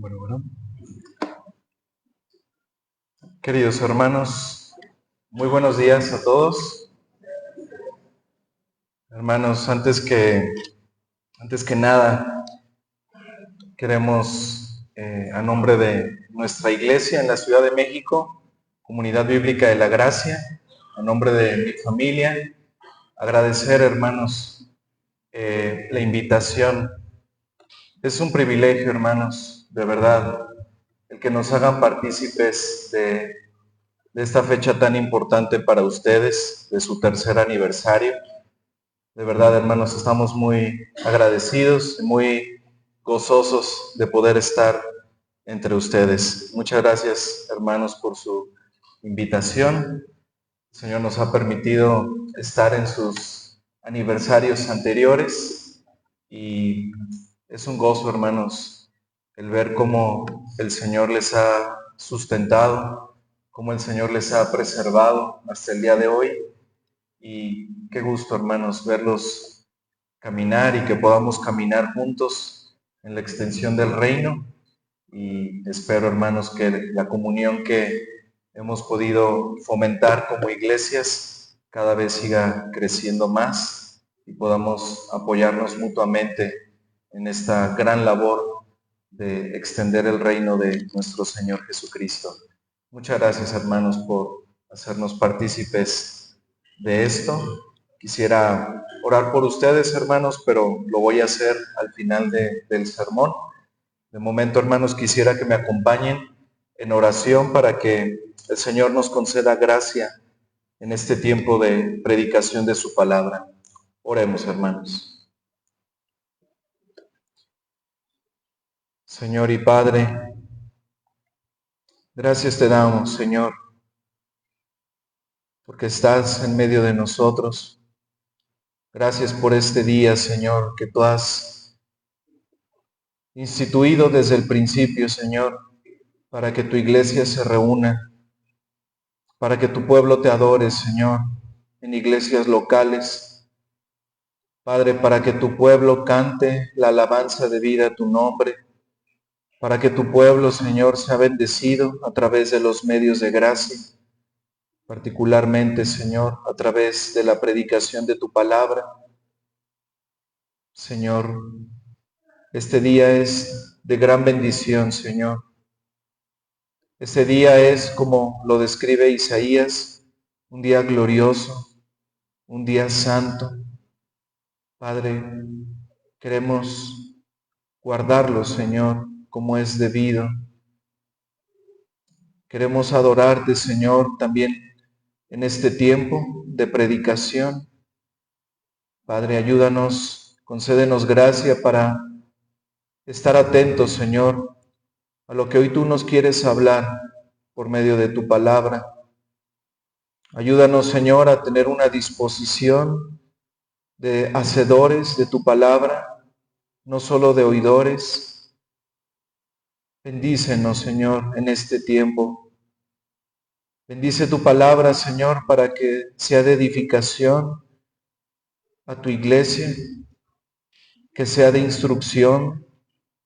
Bueno. Queridos hermanos, muy buenos días a todos. Hermanos, antes que nada, queremos, a nombre de nuestra iglesia en la Ciudad de México, Comunidad Bíblica de la Gracia, a nombre de mi familia, agradecer, hermanos, la invitación. Es un privilegio, hermanos, de verdad, el que nos hagan partícipes de esta fecha tan importante para ustedes, de su tercer aniversario. De verdad, hermanos, estamos muy agradecidos, muy gozosos de poder estar entre ustedes. Muchas gracias, hermanos, por su invitación. El Señor nos ha permitido estar en sus aniversarios anteriores y es un gozo, hermanos, el ver cómo el Señor les ha sustentado, cómo el Señor les ha preservado hasta el día de hoy. Y qué gusto, hermanos, verlos caminar y que podamos caminar juntos en la extensión del reino. Y espero, hermanos, que la comunión que hemos podido fomentar como iglesias cada vez siga creciendo más y podamos apoyarnos mutuamente en esta gran labor de extender el reino de nuestro Señor Jesucristo. Muchas gracias, hermanos, por hacernos partícipes de esto. Quisiera orar por ustedes, hermanos, pero lo voy a hacer al final del sermón. De momento, hermanos, quisiera que me acompañen en oración para que el Señor nos conceda gracia en este tiempo de predicación de su palabra. Oremos, hermanos. Señor y Padre, gracias te damos, Señor, porque estás en medio de nosotros. Gracias por este día, Señor, que tú has instituido desde el principio, Señor, para que tu iglesia se reúna, para que tu pueblo te adore, Señor, en iglesias locales. Padre, para que tu pueblo cante la alabanza de vida a tu nombre, para que tu pueblo, Señor, sea bendecido a través de los medios de gracia, particularmente, Señor, a través de la predicación de tu palabra. Señor, este día es de gran bendición, Señor. Este día es, como lo describe Isaías, un día glorioso, un día santo. Padre, queremos guardarlo, Señor, como es debido. Queremos adorarte, Señor, también en este tiempo de predicación. Padre, ayúdanos, concédenos gracia para estar atentos, Señor, a lo que hoy tú nos quieres hablar por medio de tu palabra. Ayúdanos, Señor, a tener una disposición de hacedores de tu palabra, no solo de oidores. Bendícenos, Señor, en este tiempo. Bendice tu palabra, Señor, para que sea de edificación a tu iglesia, que sea de instrucción,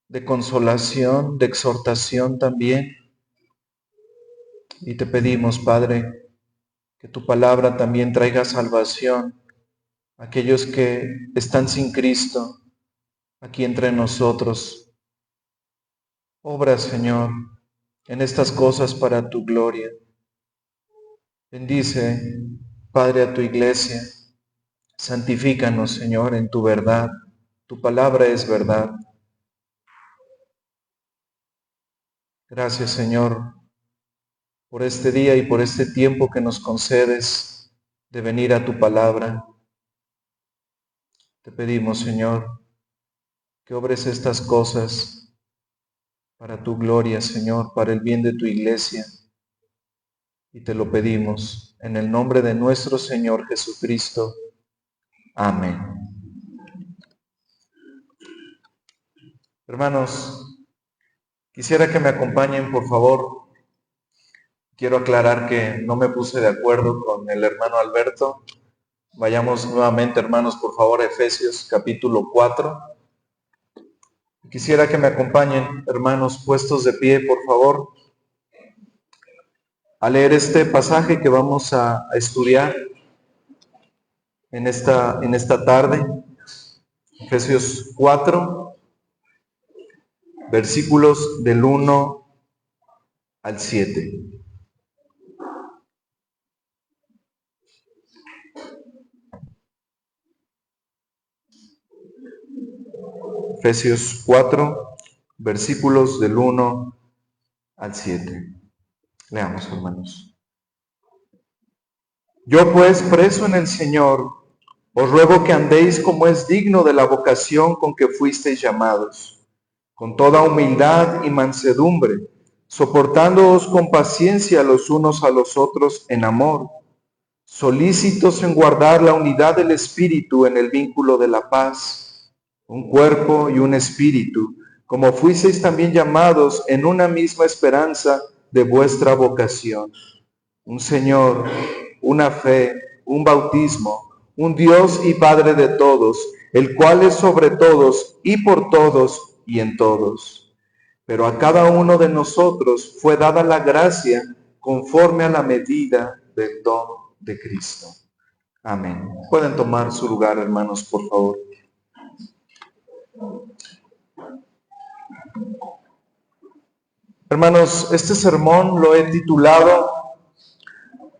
de consolación, de exhortación también. Y te pedimos, Padre, que tu palabra también traiga salvación a aquellos que están sin Cristo aquí entre nosotros. Obra, Señor, en estas cosas para tu gloria. Bendice, Padre, a tu iglesia. Santifícanos, Señor, en tu verdad. Tu palabra es verdad. Gracias, Señor, por este día y por este tiempo que nos concedes de venir a tu palabra. Te pedimos, Señor, que obres estas cosas para tu gloria, Señor, para el bien de tu iglesia. Y te lo pedimos en el nombre de nuestro Señor Jesucristo. Amén. Hermanos, quisiera que me acompañen, por favor. Quiero aclarar que no me puse de acuerdo con el hermano Alberto. Vayamos nuevamente, hermanos, por favor, a Efesios capítulo 4. Quisiera que me acompañen, hermanos, puestos de pie, por favor, a leer este pasaje que vamos a estudiar en esta tarde. Efesios 4, versículos del 1 al 7. Efesios 4, versículos del 1 al 7. Leamos, hermanos. Yo pues, preso en el Señor, os ruego que andéis como es digno de la vocación con que fuisteis llamados, con toda humildad y mansedumbre, soportándoos con paciencia los unos a los otros en amor, solícitos en guardar la unidad del Espíritu en el vínculo de la paz, un cuerpo y un espíritu, como fuisteis también llamados en una misma esperanza de vuestra vocación. Un Señor, una fe, un bautismo, un Dios y Padre de todos, el cual es sobre todos y por todos y en todos. Pero a cada uno de nosotros fue dada la gracia conforme a la medida del don de Cristo. Amén. Pueden tomar su lugar, hermanos, por favor. Hermanos, este sermón lo he titulado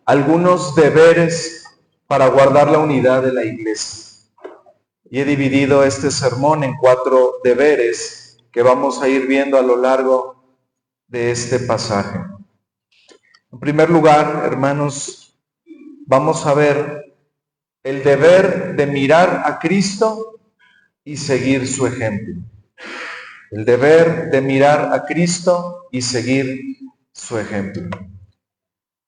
Algunos deberes para guardar la unidad de la iglesia. Y he dividido este sermón en 4 deberes que vamos a ir viendo a lo largo de este pasaje. En primer lugar, hermanos, vamos a ver el deber de mirar a Cristo y seguir su ejemplo. El deber de mirar a Cristo y seguir su ejemplo.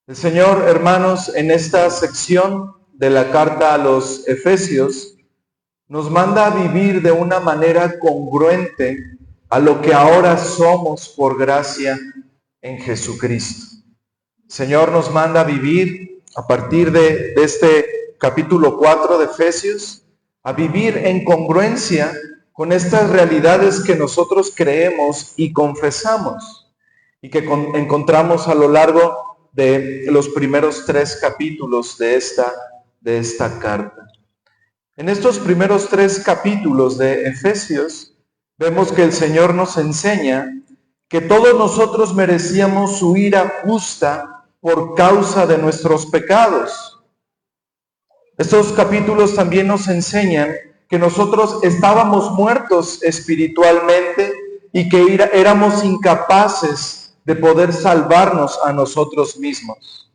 El Señor, hermanos, en esta sección de la carta a los Efesios, nos manda a vivir de una manera congruente a lo que ahora somos por gracia en Jesucristo. El Señor nos manda a vivir a partir de este capítulo 4 de Efesios, a vivir en congruencia con estas realidades que nosotros creemos y confesamos y que encontramos a lo largo de los primeros 3 capítulos de esta carta. En estos primeros 3 capítulos de Efesios vemos que el Señor nos enseña que todos nosotros merecíamos su ira justa por causa de nuestros pecados. Estos capítulos también nos enseñan que nosotros estábamos muertos espiritualmente y que éramos incapaces de poder salvarnos a nosotros mismos.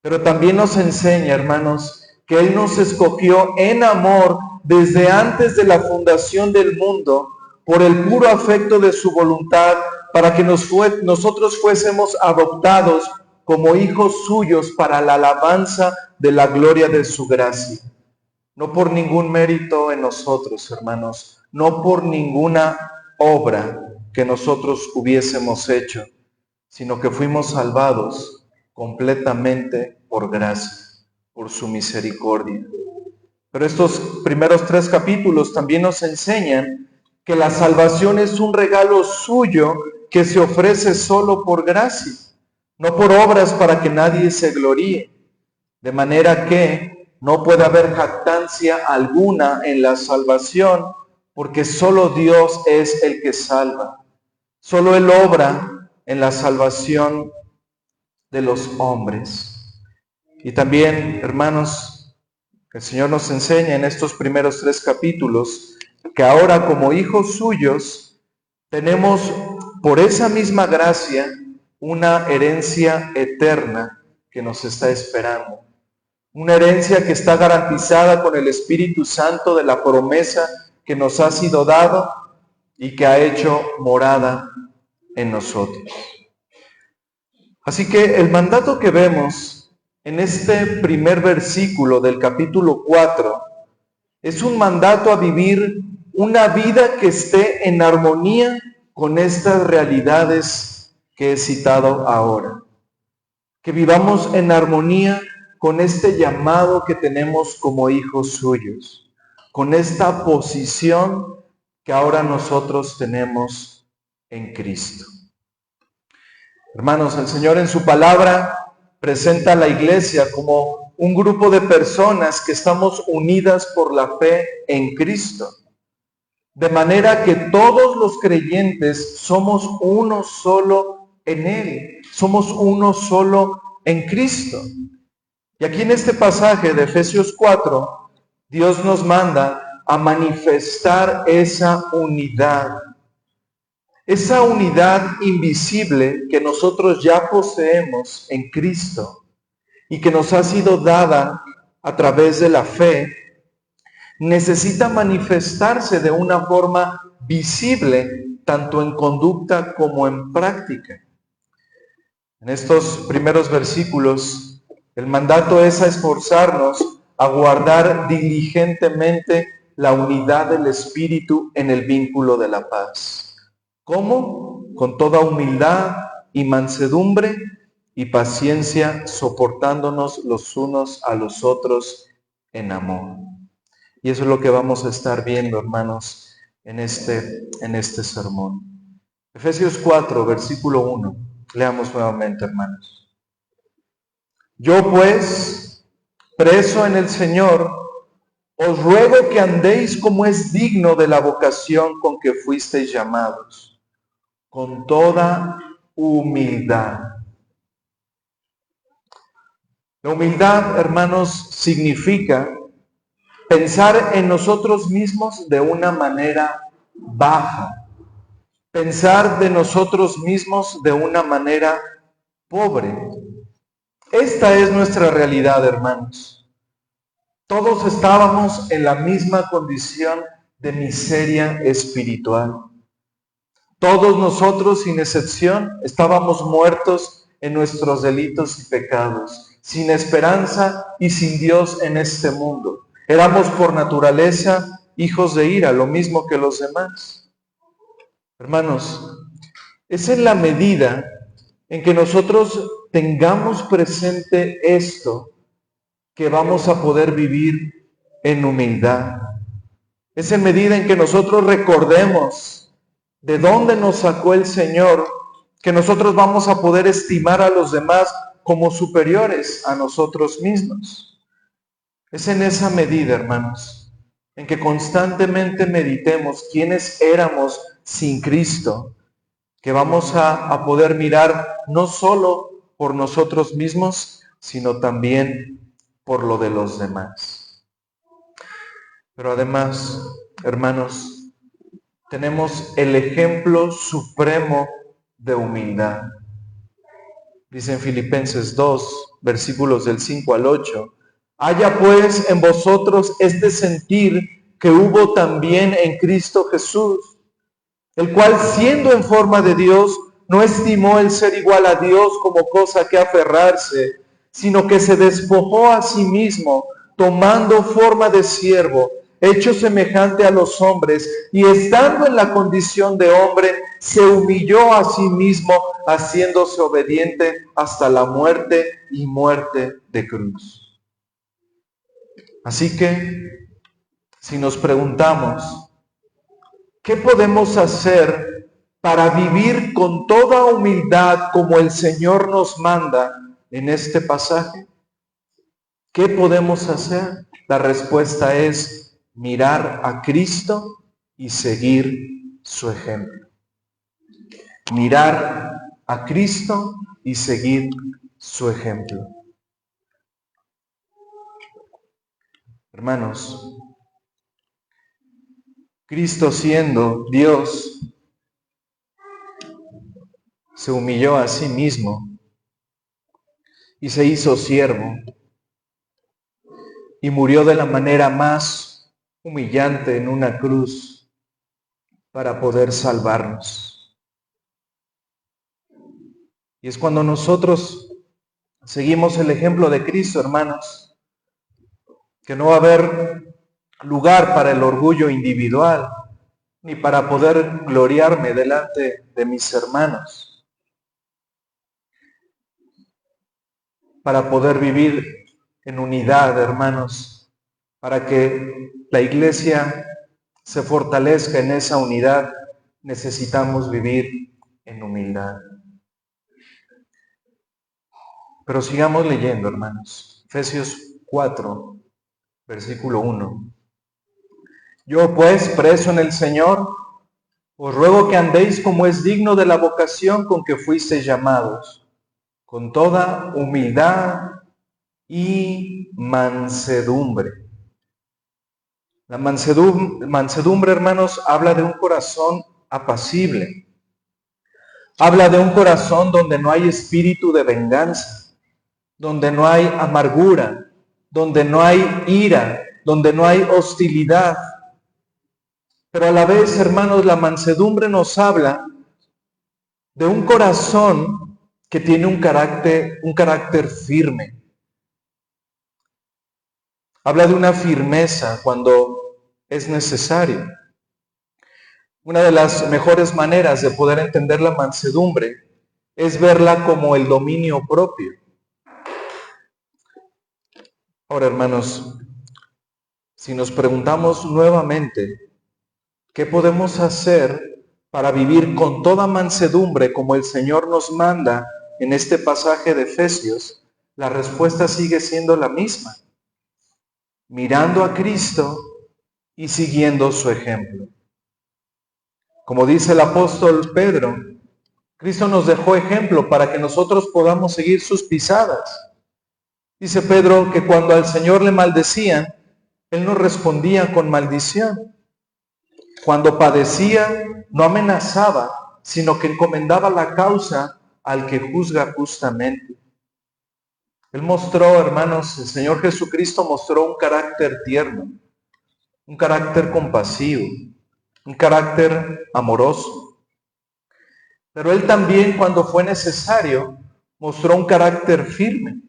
Pero también nos enseña, hermanos, que Él nos escogió en amor desde antes de la fundación del mundo por el puro afecto de su voluntad para que nosotros fuésemos adoptados como hijos suyos para la alabanza de la gloria de su gracia. No por ningún mérito en nosotros, hermanos, no por ninguna obra que nosotros hubiésemos hecho, sino que fuimos salvados completamente por gracia, por su misericordia. Pero estos primeros 3 capítulos también nos enseñan que la salvación es un regalo suyo que se ofrece solo por gracia, no por obras para que nadie se gloríe, de manera que no puede haber jactancia alguna en la salvación, porque solo Dios es el que salva. Solo Él obra en la salvación de los hombres. Y también, hermanos, el Señor nos enseña en estos primeros 3 capítulos que ahora como hijos suyos tenemos por esa misma gracia una herencia eterna que nos está esperando. Una herencia que está garantizada con el Espíritu Santo de la promesa que nos ha sido dado y que ha hecho morada en nosotros. Así que el mandato que vemos en este primer versículo del capítulo 4 es un mandato a vivir una vida que esté en armonía con estas realidades que he citado ahora. Que vivamos en armonía con este llamado que tenemos como hijos suyos, con esta posición que ahora nosotros tenemos en Cristo. Hermanos, el Señor en su palabra presenta a la iglesia como un grupo de personas que estamos unidas por la fe en Cristo. De manera que todos los creyentes somos uno solo en Él, somos uno solo en Cristo. Y aquí en este pasaje de Efesios 4, Dios nos manda a manifestar esa unidad invisible que nosotros ya poseemos en Cristo y que nos ha sido dada a través de la fe. Necesita manifestarse de una forma visible, tanto en conducta como en práctica. En estos primeros versículos, el mandato es a esforzarnos a guardar diligentemente la unidad del Espíritu en el vínculo de la paz. ¿Cómo? Con toda humildad y mansedumbre y paciencia, soportándonos los unos a los otros en amor. Y eso es lo que vamos a estar viendo, hermanos, en este sermón. Efesios 4, versículo 1. Leamos nuevamente, hermanos. Yo pues, preso en el Señor, os ruego que andéis como es digno de la vocación con que fuisteis llamados, con toda humildad. La humildad, hermanos, significa pensar en nosotros mismos de una manera baja. Pensar de nosotros mismos de una manera pobre. Esta es nuestra realidad, hermanos. Todos estábamos en la misma condición de miseria espiritual. Todos nosotros, sin excepción, estábamos muertos en nuestros delitos y pecados, sin esperanza y sin Dios en este mundo. Éramos por naturaleza hijos de ira, lo mismo que los demás. Hermanos, es en la medida en que nosotros tengamos presente esto que vamos a poder vivir en humildad. Es en medida en que nosotros recordemos de dónde nos sacó el Señor, que nosotros vamos a poder estimar a los demás como superiores a nosotros mismos. Es en esa medida, hermanos, en que constantemente meditemos quiénes éramos sin Cristo, que vamos a poder mirar no solo por nosotros mismos, sino también por lo de los demás. Pero además, hermanos, tenemos el ejemplo supremo de humildad. Dice en Filipenses 2, versículos del 5 al 8, haya pues en vosotros este sentir que hubo también en Cristo Jesús, el cual siendo en forma de Dios, no estimó el ser igual a Dios como cosa que aferrarse, sino que se despojó a sí mismo, tomando forma de siervo, hecho semejante a los hombres, y estando en la condición de hombre, se humilló a sí mismo, haciéndose obediente hasta la muerte y muerte de cruz. Así que, si nos preguntamos, ¿qué podemos hacer para vivir con toda humildad como el Señor nos manda en este pasaje? ¿Qué podemos hacer? La respuesta es mirar a Cristo y seguir su ejemplo. Mirar a Cristo y seguir su ejemplo. Hermanos, Cristo siendo Dios, se humilló a sí mismo y se hizo siervo y murió de la manera más humillante en una cruz para poder salvarnos. Y es cuando nosotros seguimos el ejemplo de Cristo, hermanos, que no va a haber lugar para el orgullo individual, ni para poder gloriarme delante de mis hermanos, para poder vivir en unidad, hermanos, para que la iglesia se fortalezca en esa unidad, necesitamos vivir en humildad. Pero sigamos leyendo, hermanos. Efesios 4, versículo 1. Yo pues, preso en el Señor, os ruego que andéis como es digno de la vocación con que fuisteis llamados, con toda humildad y mansedumbre. La mansedumbre, hermanos, habla de un corazón apacible. Habla de un corazón donde no hay espíritu de venganza, donde no hay amargura, donde no hay ira, donde no hay hostilidad. Pero a la vez, hermanos, la mansedumbre nos habla de un corazón que tiene un carácter firme. Habla de una firmeza cuando es necesario. Una de las mejores maneras de poder entender la mansedumbre es verla como el dominio propio. Ahora, hermanos, si nos preguntamos nuevamente, ¿qué podemos hacer para vivir con toda mansedumbre como el Señor nos manda en este pasaje de Efesios? La respuesta sigue siendo la misma. Mirando a Cristo y siguiendo su ejemplo. Como dice el apóstol Pedro, Cristo nos dejó ejemplo para que nosotros podamos seguir sus pisadas. Dice Pedro que cuando al Señor le maldecían, Él no respondía con maldición. Cuando padecía, no amenazaba, sino que encomendaba la causa al que juzga justamente. Él mostró, hermanos, el Señor Jesucristo mostró un carácter tierno, un carácter compasivo, un carácter amoroso. Pero Él también, cuando fue necesario, mostró un carácter firme.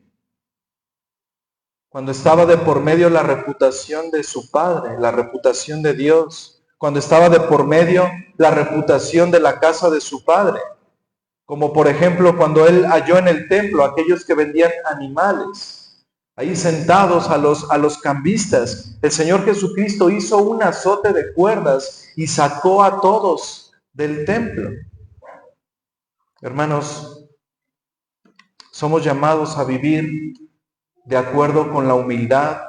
Cuando estaba de por medio la reputación de su Padre, la reputación de Dios, cuando estaba de por medio la reputación de la casa de su Padre, como por ejemplo cuando Él halló en el templo a aquellos que vendían animales, ahí sentados a los cambistas, el Señor Jesucristo hizo un azote de cuerdas y sacó a todos del templo. Hermanos, somos llamados a vivir de acuerdo con la humildad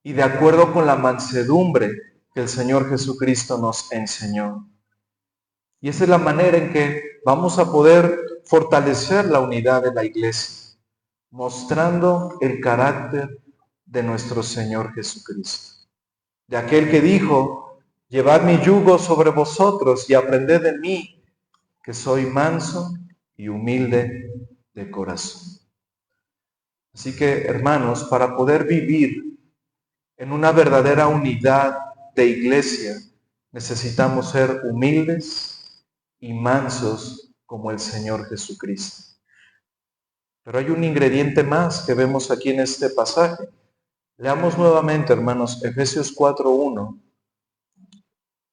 y de acuerdo con la mansedumbre que el Señor Jesucristo nos enseñó. Y esa es la manera en que vamos a poder fortalecer la unidad de la iglesia, mostrando el carácter de nuestro Señor Jesucristo. De aquel que dijo, llevad mi yugo sobre vosotros y aprended de mí, que soy manso y humilde de corazón. Así que, hermanos, para poder vivir en una verdadera unidad de iglesia, necesitamos ser humildes y mansos como el Señor Jesucristo. Pero hay un ingrediente más que vemos aquí en este pasaje. Leamos nuevamente, hermanos, Efesios 4:1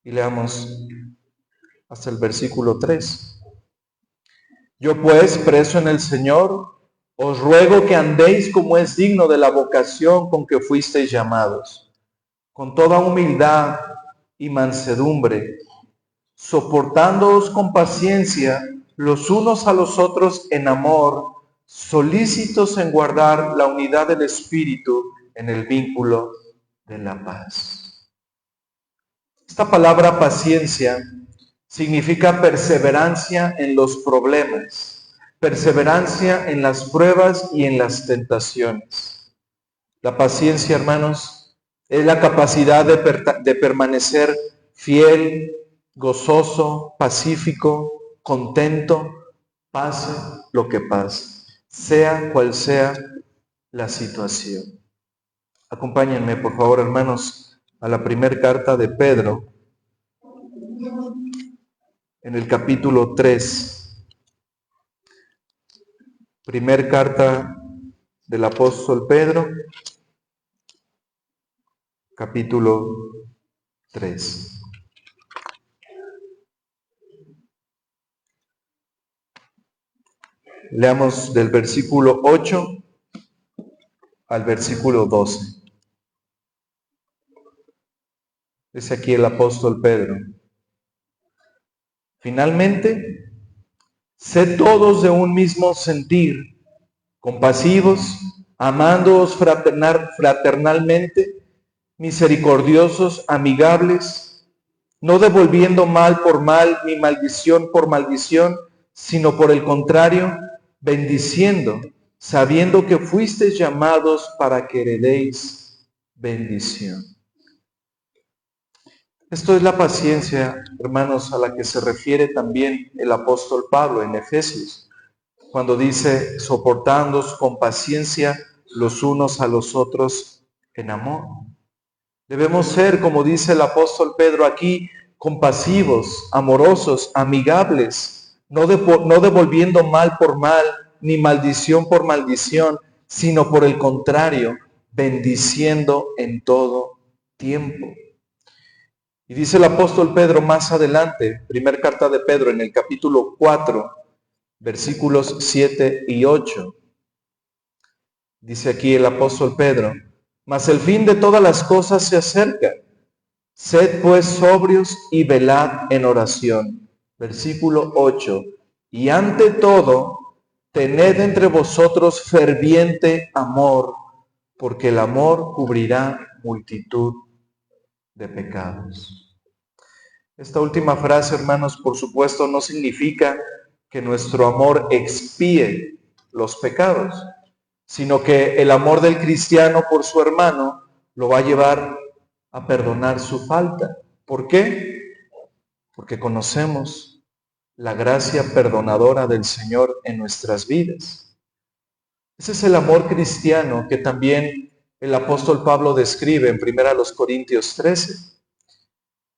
y leamos hasta el versículo 3. Yo pues, preso en el Señor, os ruego que andéis como es digno de la vocación con que fuisteis llamados, con toda humildad y mansedumbre, soportándoos con paciencia los unos a los otros en amor, solícitos en guardar la unidad del Espíritu en el vínculo de la paz. Esta palabra paciencia significa perseverancia en los problemas, perseverancia en las pruebas y en las tentaciones. La paciencia, hermanos, es la capacidad de permanecer fiel, gozoso, pacífico, contento, pase lo que pase, sea cual sea la situación. Acompáñenme, por favor, hermanos, a la primera carta de Pedro, en el capítulo 3. Primer carta del apóstol Pedro, capítulo 3. Leamos del versículo 8 al versículo 12. Dice aquí el apóstol Pedro. Finalmente, sed todos de un mismo sentir, compasivos, amándoos fraternalmente, misericordiosos, amigables, no devolviendo mal por mal ni maldición por maldición, sino por el contrario, bendiciendo, sabiendo que fuisteis llamados para que heredéis bendición. Esto es la paciencia, hermanos, a la que se refiere también el apóstol Pablo en Efesios, cuando dice, soportándoos con paciencia los unos a los otros en amor. Debemos ser, como dice el apóstol Pedro aquí, compasivos, amorosos, amigables, no devolviendo mal por mal, ni maldición por maldición, sino por el contrario, bendiciendo en todo tiempo. Y dice el apóstol Pedro más adelante, primera carta de Pedro en el capítulo 4, versículos 7 y 8. Dice aquí el apóstol Pedro, mas el fin de todas las cosas se acerca. Sed pues sobrios y velad en oración. Versículo 8. Y ante todo, tened entre vosotros ferviente amor, porque el amor cubrirá multitud de pecados. Esta última frase, hermanos, por supuesto, no significa que nuestro amor expíe los pecados, sino que el amor del cristiano por su hermano lo va a llevar a perdonar su falta. ¿Por qué? Porque conocemos la gracia perdonadora del Señor en nuestras vidas. Ese es el amor cristiano que también el apóstol Pablo describe en 1 Corintios 13.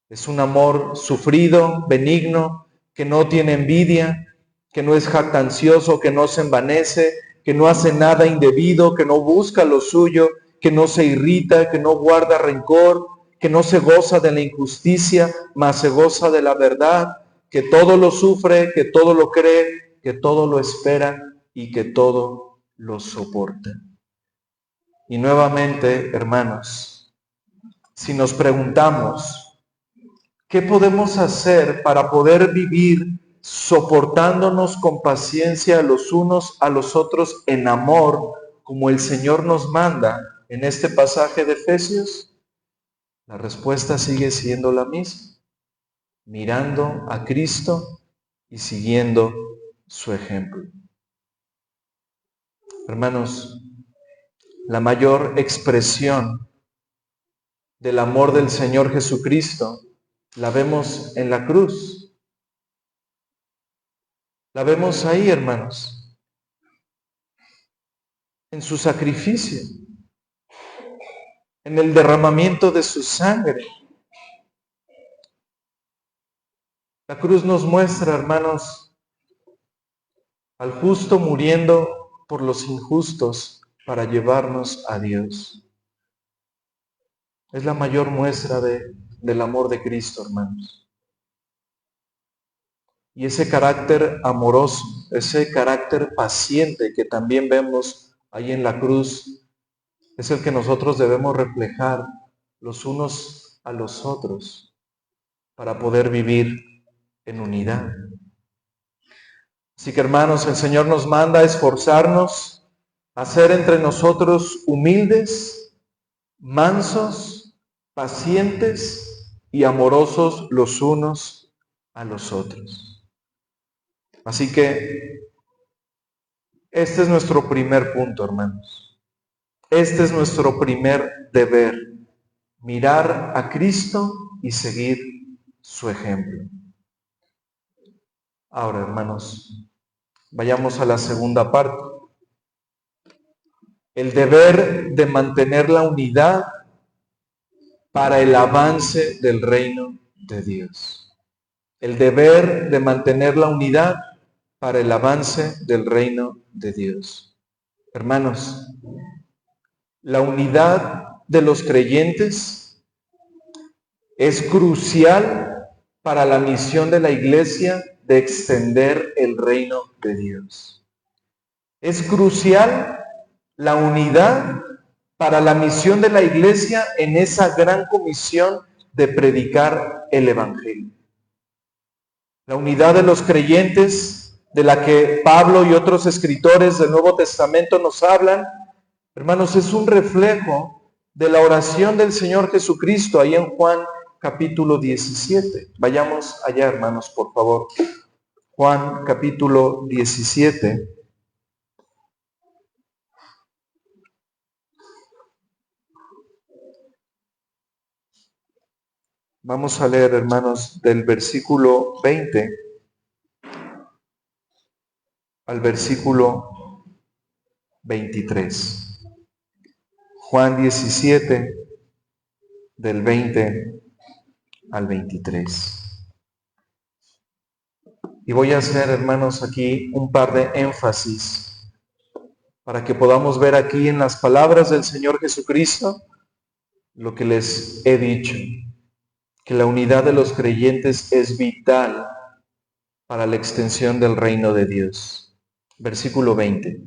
Es un amor sufrido, benigno, que no tiene envidia, que no es jactancioso, que no se envanece, que no hace nada indebido, que no busca lo suyo, que no se irrita, que no guarda rencor, que no se goza de la injusticia, mas se goza de la verdad, que todo lo sufre, que todo lo cree, que todo lo espera y que todo lo soporta. Y nuevamente, hermanos, si nos preguntamos, ¿qué podemos hacer para poder vivir soportándonos con paciencia los unos a los otros en amor, como el Señor nos manda en este pasaje de Efesios? La respuesta sigue siendo la misma, mirando a Cristo y siguiendo su ejemplo. Hermanos, la mayor expresión del amor del Señor Jesucristo la vemos en la cruz. La vemos ahí, hermanos, en su sacrificio, en el derramamiento de su sangre. La cruz nos muestra, hermanos, al justo muriendo por los injustos para llevarnos a Dios. Es la mayor muestra del amor de Cristo, hermanos. Y ese carácter amoroso, ese carácter paciente que también vemos ahí en la cruz, es el que nosotros debemos reflejar los unos a los otros para poder vivir en unidad. Así que, hermanos, el Señor nos manda a esforzarnos a ser entre nosotros humildes, mansos, pacientes y amorosos los unos a los otros. Así que este es nuestro primer punto, hermanos. Este es nuestro primer deber, mirar a Cristo y seguir su ejemplo. Ahora, hermanos, vayamos a la segunda parte. El deber de mantener la unidad para el avance del reino de Dios. El deber de mantener la unidad para el avance del reino de Dios. Hermanos, la unidad de los creyentes es crucial para la misión de la Iglesia de extender el reino de Dios. Es crucial la unidad para la misión de la Iglesia en esa gran comisión de predicar el Evangelio. La unidad de los creyentes, de la que Pablo y otros escritores del Nuevo Testamento nos hablan, hermanos, es un reflejo de la oración del Señor Jesucristo ahí en Juan capítulo 17. Vayamos allá, hermanos, por favor. Juan capítulo 17. Vamos a leer, hermanos, del versículo 20 al versículo 23. Juan 17, del 20 al 23. Y voy a hacer, hermanos, aquí un par de énfasis para que podamos ver aquí en las palabras del Señor Jesucristo lo que les he dicho, que la unidad de los creyentes es vital para la extensión del reino de Dios. Versículo 20.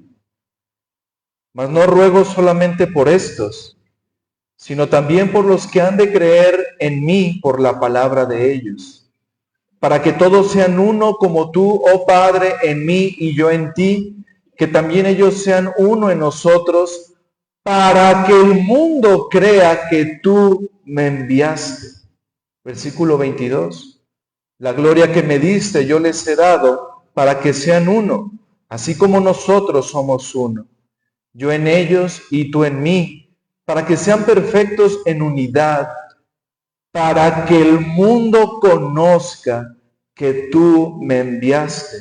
Mas no ruego solamente por estos, sino también por los que han de creer en mí por la palabra de ellos, para que todos sean uno como tú, oh Padre, en mí y yo en ti, que también ellos sean uno en nosotros, para que el mundo crea que tú me enviaste. Versículo 22. La gloria que me diste yo les he dado para que sean uno, así como nosotros somos uno. Yo en ellos y tú en mí, para que sean perfectos en unidad, para que el mundo conozca que tú me enviaste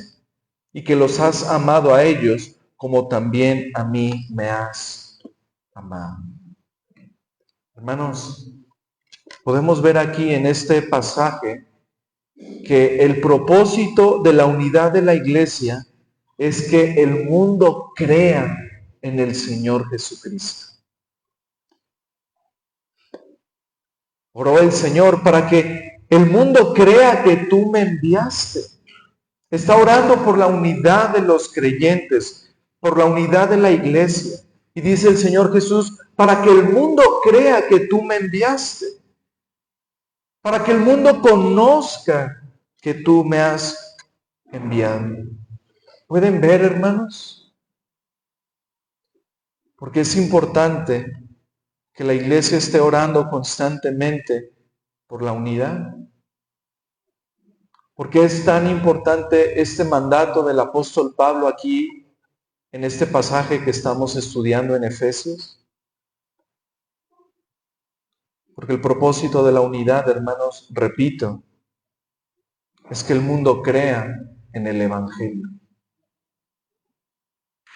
y que los has amado a ellos como también a mí me has amado. Hermanos, podemos ver aquí en este pasaje que el propósito de la unidad de la iglesia es que el mundo crea en el Señor Jesucristo. Oró el Señor para que el mundo crea que tú me enviaste. Está orando por la unidad de los creyentes, por la unidad de la iglesia. Y dice el Señor Jesús, para que el mundo crea que tú me enviaste. Para que el mundo conozca que tú me has enviado. ¿Pueden ver, hermanos? Porque es importante que la iglesia esté orando constantemente por la unidad. ¿Por qué es tan importante este mandato del apóstol Pablo aquí en este pasaje que estamos estudiando en Efesios? Porque el propósito de la unidad, hermanos, repito, es que el mundo crea en el Evangelio.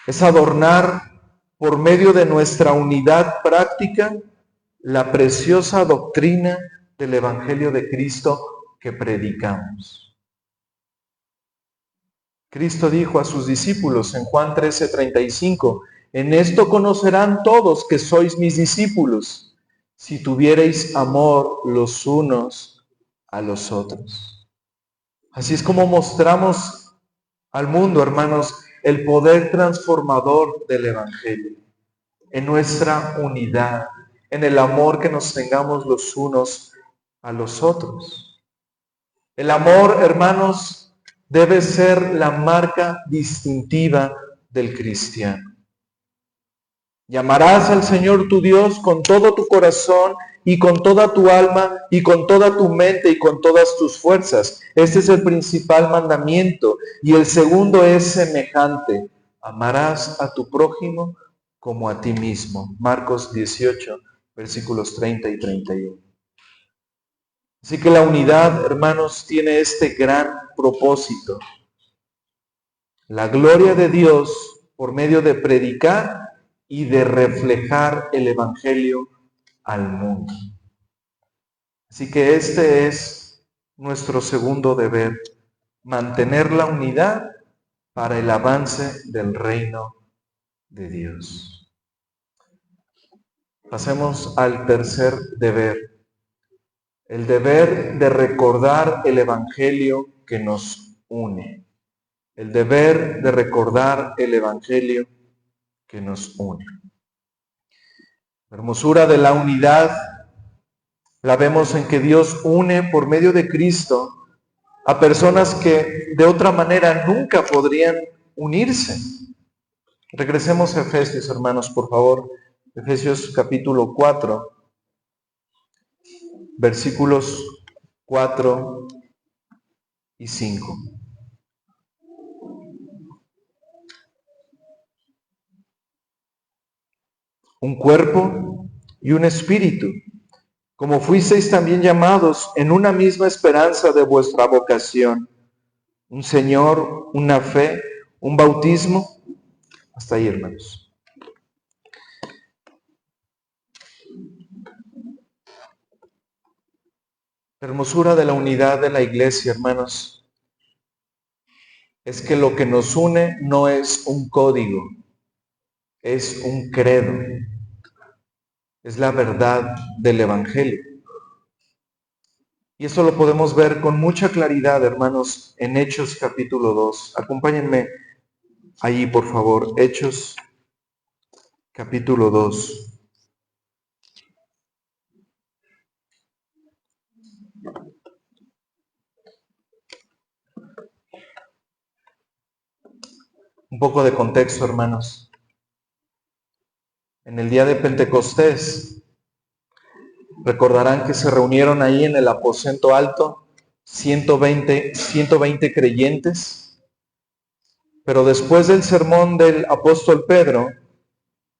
Es adornar por medio de nuestra unidad práctica la preciosa doctrina del Evangelio de Cristo que predicamos. Cristo dijo a sus discípulos en Juan 13:35, en esto conocerán todos que sois mis discípulos, si tuviereis amor los unos a los otros. Así es como mostramos al mundo, hermanos, el poder transformador del Evangelio, en nuestra unidad, en el amor que nos tengamos los unos a los otros. El amor, hermanos, debe ser la marca distintiva del cristiano. Llamarás al Señor tu Dios con todo tu corazón y con toda tu alma y con toda tu mente y con todas tus fuerzas. Este es el principal mandamiento. Y el segundo es semejante. Amarás a tu prójimo como a ti mismo. Marcos 18, versículos 30 y 31. Así que la unidad, hermanos, tiene este gran propósito. La gloria de Dios por medio de predicar y de reflejar el Evangelio al mundo. Así que este es nuestro segundo deber, mantener la unidad para el avance del reino de Dios. Pasemos al tercer deber, el deber de recordar el Evangelio que nos une. El deber de recordar el Evangelio que nos une. La hermosura de la unidad La vemos en que Dios une por medio de Cristo a personas que de otra manera nunca podrían unirse. Regresemos a Efesios, hermanos, por favor. Efesios capítulo 4, versículos 4 y 5. Un cuerpo y un espíritu, como fuisteis también llamados en una misma esperanza de vuestra vocación. Un Señor, una fe, un bautismo. Hasta ahí, hermanos. La hermosura de la unidad de la iglesia, hermanos, es que lo que nos une no es un código, es un credo, es la verdad del Evangelio. Y eso lo podemos ver con mucha claridad, hermanos, en Hechos capítulo 2. Acompáñenme allí, por favor. Hechos capítulo 2. Un poco de contexto, hermanos. En el día de Pentecostés, recordarán que se reunieron ahí en el aposento alto 120 creyentes, pero después del sermón del apóstol Pedro,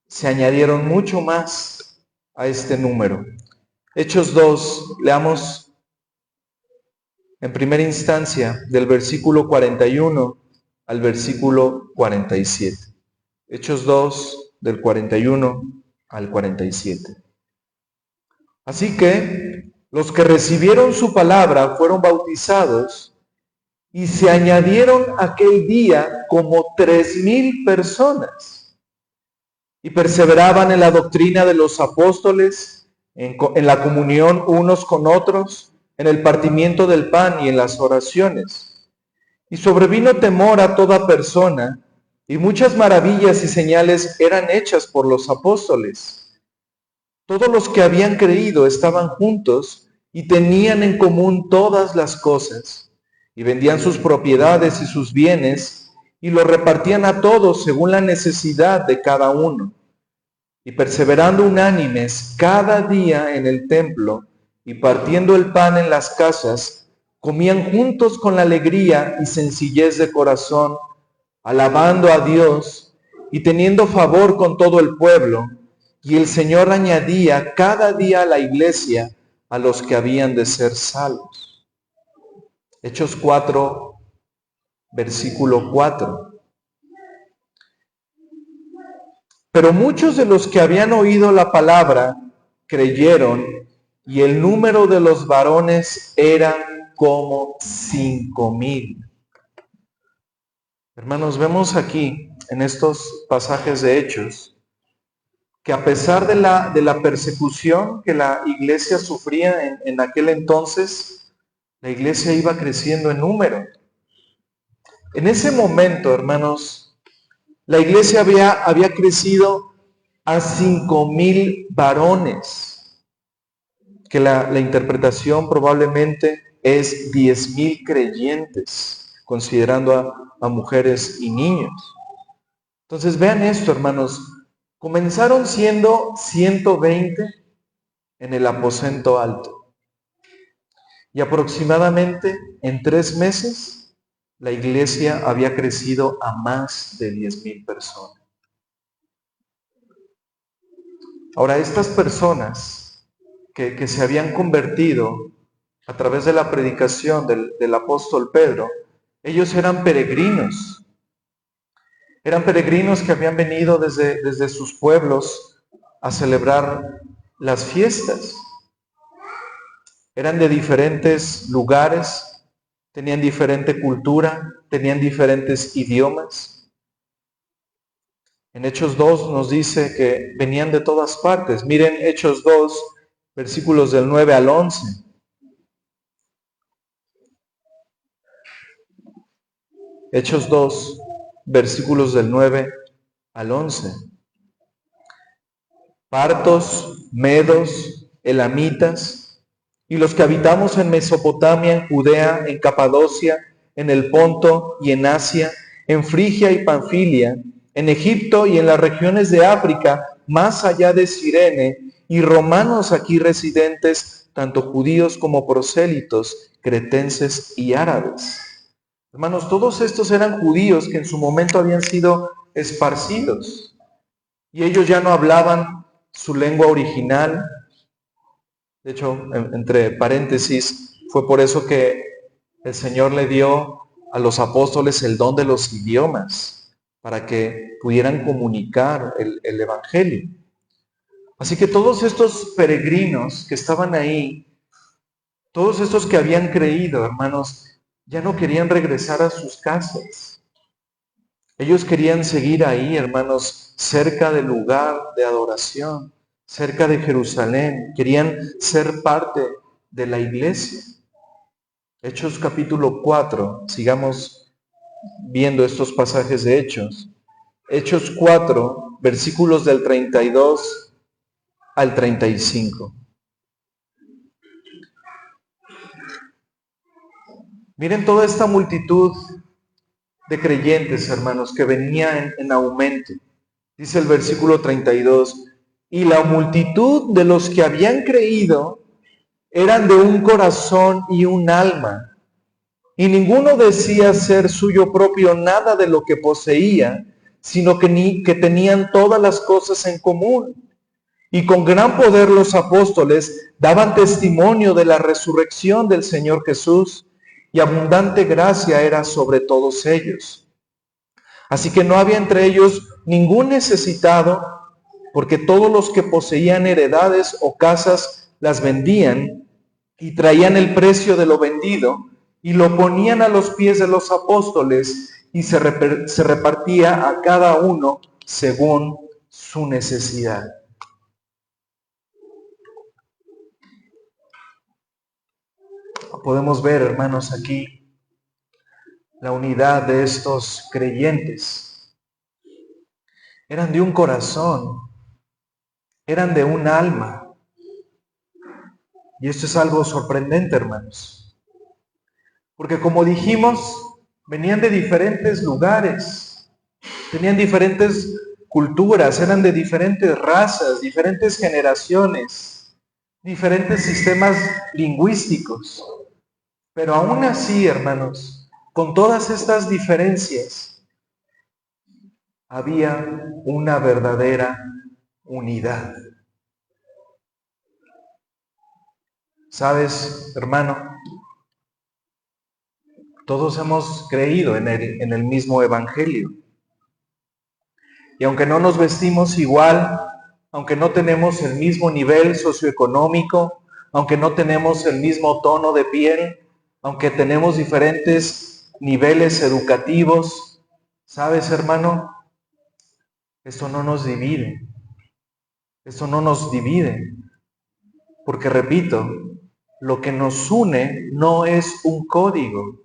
se añadieron mucho más a este número. Hechos 2, leamos en primera instancia del versículo 41 al versículo 47. Hechos 2, del 41 al 47. Así que los que recibieron su palabra fueron bautizados y se añadieron aquel día como 3,000 personas y perseveraban en la doctrina de los apóstoles, en la comunión unos con otros, en el partimiento del pan y en las oraciones. Y sobrevino temor a toda persona, y muchas maravillas y señales eran hechas por los apóstoles. Todos los que habían creído estaban juntos y tenían en común todas las cosas, y vendían sus propiedades y sus bienes, y los repartían a todos según la necesidad de cada uno. Y perseverando unánimes cada día en el templo, y partiendo el pan en las casas, comían juntos con la alegría y sencillez de corazón, alabando a Dios y teniendo favor con todo el pueblo. Y el Señor añadía cada día a la iglesia a los que habían de ser salvos. Hechos 4, versículo 4. Pero muchos de los que habían oído la palabra creyeron, y el número de los varones era como 5,000. Hermanos, vemos aquí en estos pasajes de Hechos que a pesar de la persecución que la iglesia sufría en aquel entonces, la iglesia iba creciendo en número. En ese momento, hermanos, la iglesia había crecido a 5,000 varones, que la interpretación probablemente es 10,000 creyentes, considerando a mujeres y niños. Entonces vean esto, hermanos, comenzaron siendo 120 en el aposento alto, y aproximadamente en 3 meses la iglesia había crecido a más de 10,000 personas. Ahora, estas personas que se habían convertido a través de la predicación del apóstol Pedro, ellos eran peregrinos. Eran peregrinos que habían venido desde sus pueblos a celebrar las fiestas. Eran de diferentes lugares, tenían diferente cultura, tenían diferentes idiomas. En Hechos 2 nos dice que venían de todas partes. Miren Hechos 2, versículos del 9 al 11. Hechos 2, versículos del 9 al 11. Partos, medos, elamitas, y los que habitamos en Mesopotamia, en Judea, en Capadocia, en el Ponto y en Asia, en Frigia y Panfilia, en Egipto y en las regiones de África, más allá de Cirene, y romanos aquí residentes, tanto judíos como prosélitos, cretenses y árabes. Hermanos, todos estos eran judíos que en su momento habían sido esparcidos, y ellos ya no hablaban su lengua original. De hecho, entre paréntesis, fue por eso que el Señor le dio a los apóstoles el don de los idiomas, para que pudieran comunicar el Evangelio. Así que todos estos peregrinos que estaban ahí, todos estos que habían creído, hermanos, ya no querían regresar a sus casas. Ellos querían seguir ahí, hermanos, cerca del lugar de adoración, cerca de Jerusalén. Querían ser parte de la iglesia. Hechos capítulo 4, sigamos viendo estos pasajes de Hechos. Hechos 4, versículos del 32 al 35. Miren toda esta multitud de creyentes, hermanos, que venía en aumento. Dice el versículo 32, y la multitud de los que habían creído eran de un corazón y un alma, y ninguno decía ser suyo propio nada de lo que poseía, sino que tenían todas las cosas en común. Y con gran poder los apóstoles daban testimonio de la resurrección del Señor Jesús, y abundante gracia era sobre todos ellos. Así que no había entre ellos ningún necesitado, porque todos los que poseían heredades o casas las vendían y traían el precio de lo vendido y lo ponían a los pies de los apóstoles, y se repartía a cada uno según su necesidad. Podemos ver, hermanos, aquí la unidad de estos creyentes. Eran de un corazón, eran de un alma. Y esto es algo sorprendente, hermanos. Porque como dijimos, venían de diferentes lugares, tenían diferentes culturas, eran de diferentes razas, diferentes generaciones, diferentes sistemas lingüísticos. Pero aún así, hermanos, con todas estas diferencias, había una verdadera unidad. ¿Sabes, hermano? Todos hemos creído en el mismo Evangelio. Y aunque no nos vestimos igual, aunque no tenemos el mismo nivel socioeconómico, aunque no tenemos el mismo tono de piel, aunque tenemos diferentes niveles educativos, ¿sabes, hermano? Eso no nos divide. Eso no nos divide. Porque repito, lo que nos une no es un código.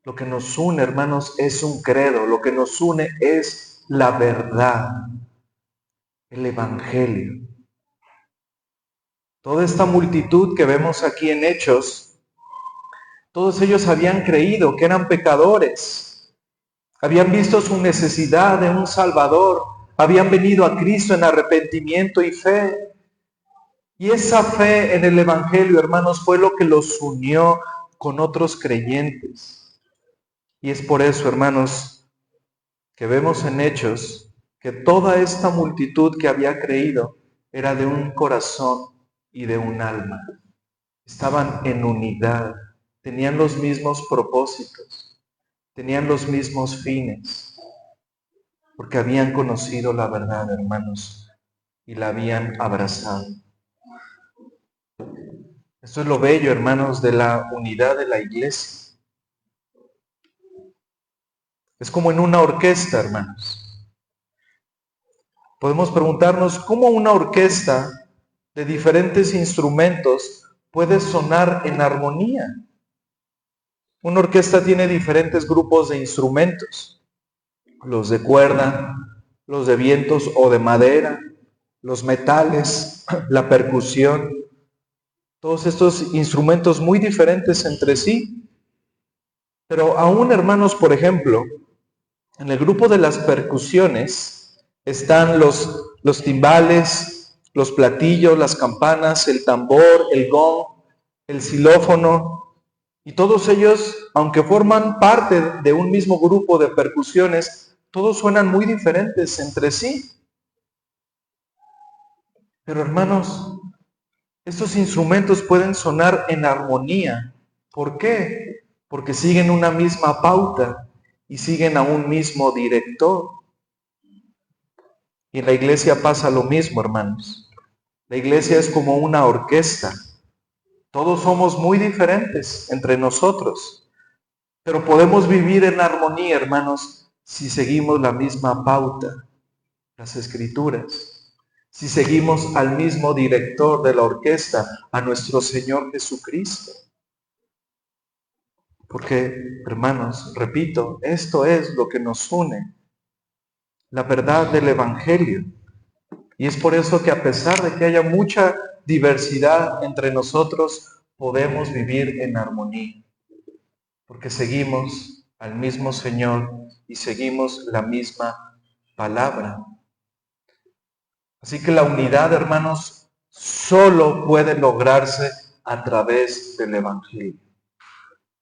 Lo que nos une, hermanos, es un credo. Lo que nos une es la verdad, el Evangelio. Toda esta multitud que vemos aquí en Hechos, todos ellos habían creído que eran pecadores. Habían visto su necesidad de un Salvador. Habían venido a Cristo en arrepentimiento y fe. Y esa fe en el Evangelio, hermanos, fue lo que los unió con otros creyentes. Y es por eso, hermanos, que vemos en Hechos que toda esta multitud que había creído era de un corazón y de un alma. Estaban en unidad, tenían los mismos propósitos, tenían los mismos fines, porque habían conocido la verdad, hermanos, y la habían abrazado. Esto es lo bello, hermanos, de la unidad de la iglesia. Es como en una orquesta, hermanos. Podemos preguntarnos cómo una orquesta de diferentes instrumentos puede sonar en armonía. Una orquesta tiene diferentes grupos de instrumentos, los de cuerda, los de vientos o de madera, los metales, la percusión. Todos estos instrumentos muy diferentes entre sí. Pero aún, hermanos, por ejemplo, en el grupo de las percusiones están los timbales, los platillos, las campanas, el tambor, el gong, el xilófono, y todos ellos, aunque forman parte de un mismo grupo de percusiones, todos suenan muy diferentes entre sí. Pero hermanos, estos instrumentos pueden sonar en armonía. ¿Por qué? Porque siguen una misma pauta y siguen a un mismo director. Y en la iglesia pasa lo mismo, hermanos. La iglesia es como una orquesta. Todos somos muy diferentes entre nosotros, pero podemos vivir en armonía, hermanos, si seguimos la misma pauta, las Escrituras, si seguimos al mismo director de la orquesta, a nuestro Señor Jesucristo. Porque, hermanos, repito, esto es lo que nos une, la verdad del Evangelio. Y es por eso que a pesar de que haya mucha diversidad entre nosotros, podemos vivir en armonía. Porque seguimos al mismo Señor y seguimos la misma palabra. Así que la unidad, hermanos, solo puede lograrse a través del Evangelio.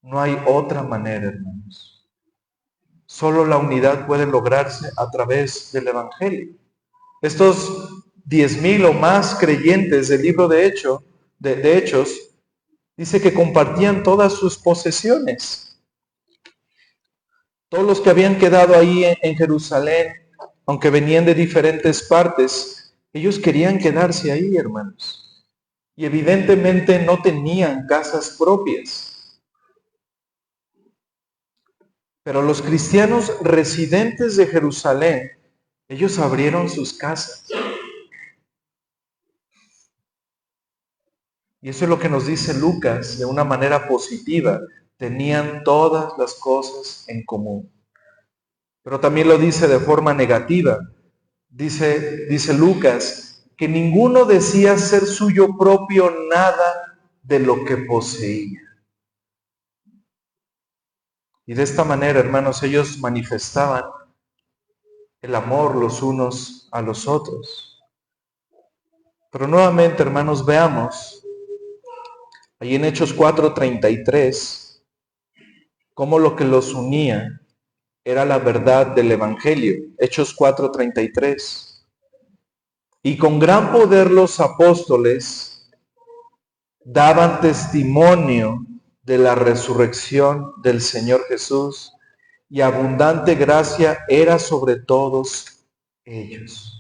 No hay otra manera, hermanos. Solo la unidad puede lograrse a través del Evangelio. Estos 10,000 o más creyentes del libro de Hechos, dice que compartían todas sus posesiones. Todos los que habían quedado ahí en Jerusalén, aunque venían de diferentes partes, ellos querían quedarse ahí, hermanos. Y evidentemente no tenían casas propias. Pero los cristianos residentes de Jerusalén, ellos abrieron sus casas. Y eso es lo que nos dice Lucas de una manera positiva. Tenían todas las cosas en común. Pero también lo dice de forma negativa. Dice Lucas que ninguno decía ser suyo propio nada de lo que poseía. Y de esta manera, hermanos, ellos manifestaban el amor los unos a los otros. Pero nuevamente, hermanos, veamos ahí en Hechos 4:33 cómo lo que los unía era la verdad del Evangelio. Hechos 4:33. Y con gran poder los apóstoles daban testimonio de la resurrección del Señor Jesús, y abundante gracia era sobre todos ellos.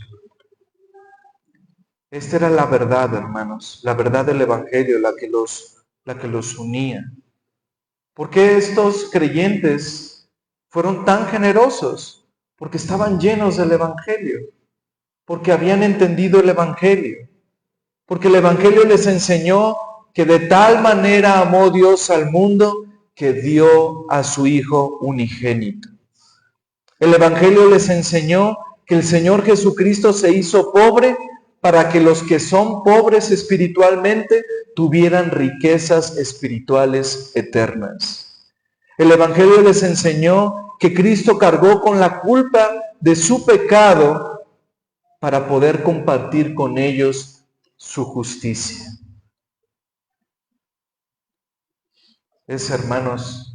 Esta era la verdad, hermanos, la verdad del Evangelio, la que los unía. ¿Por qué estos creyentes fueron tan generosos? Porque estaban llenos del Evangelio, porque habían entendido el Evangelio, porque el Evangelio les enseñó que de tal manera amó Dios al mundo que dio a su Hijo unigénito. El Evangelio les enseñó que el Señor Jesucristo se hizo pobre para que los que son pobres espiritualmente tuvieran riquezas espirituales eternas. El Evangelio les enseñó que Cristo cargó con la culpa de su pecado para poder compartir con ellos su justicia. Es, hermanos,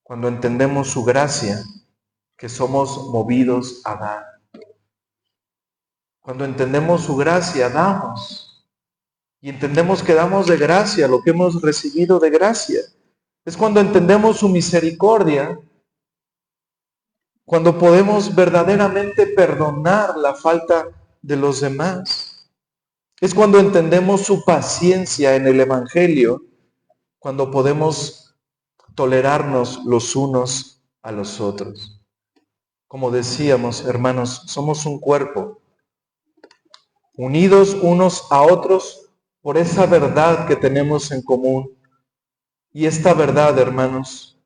cuando entendemos su gracia, que somos movidos a dar. Cuando entendemos su gracia, damos. Y entendemos que damos de gracia lo que hemos recibido de gracia. Es cuando entendemos su misericordia, cuando podemos verdaderamente perdonar la falta de los demás. Es cuando entendemos su paciencia en el Evangelio, cuando podemos tolerarnos los unos a los otros. Como decíamos, hermanos, somos un cuerpo, unidos unos a otros por esa verdad que tenemos en común. Y esta verdad, hermanos,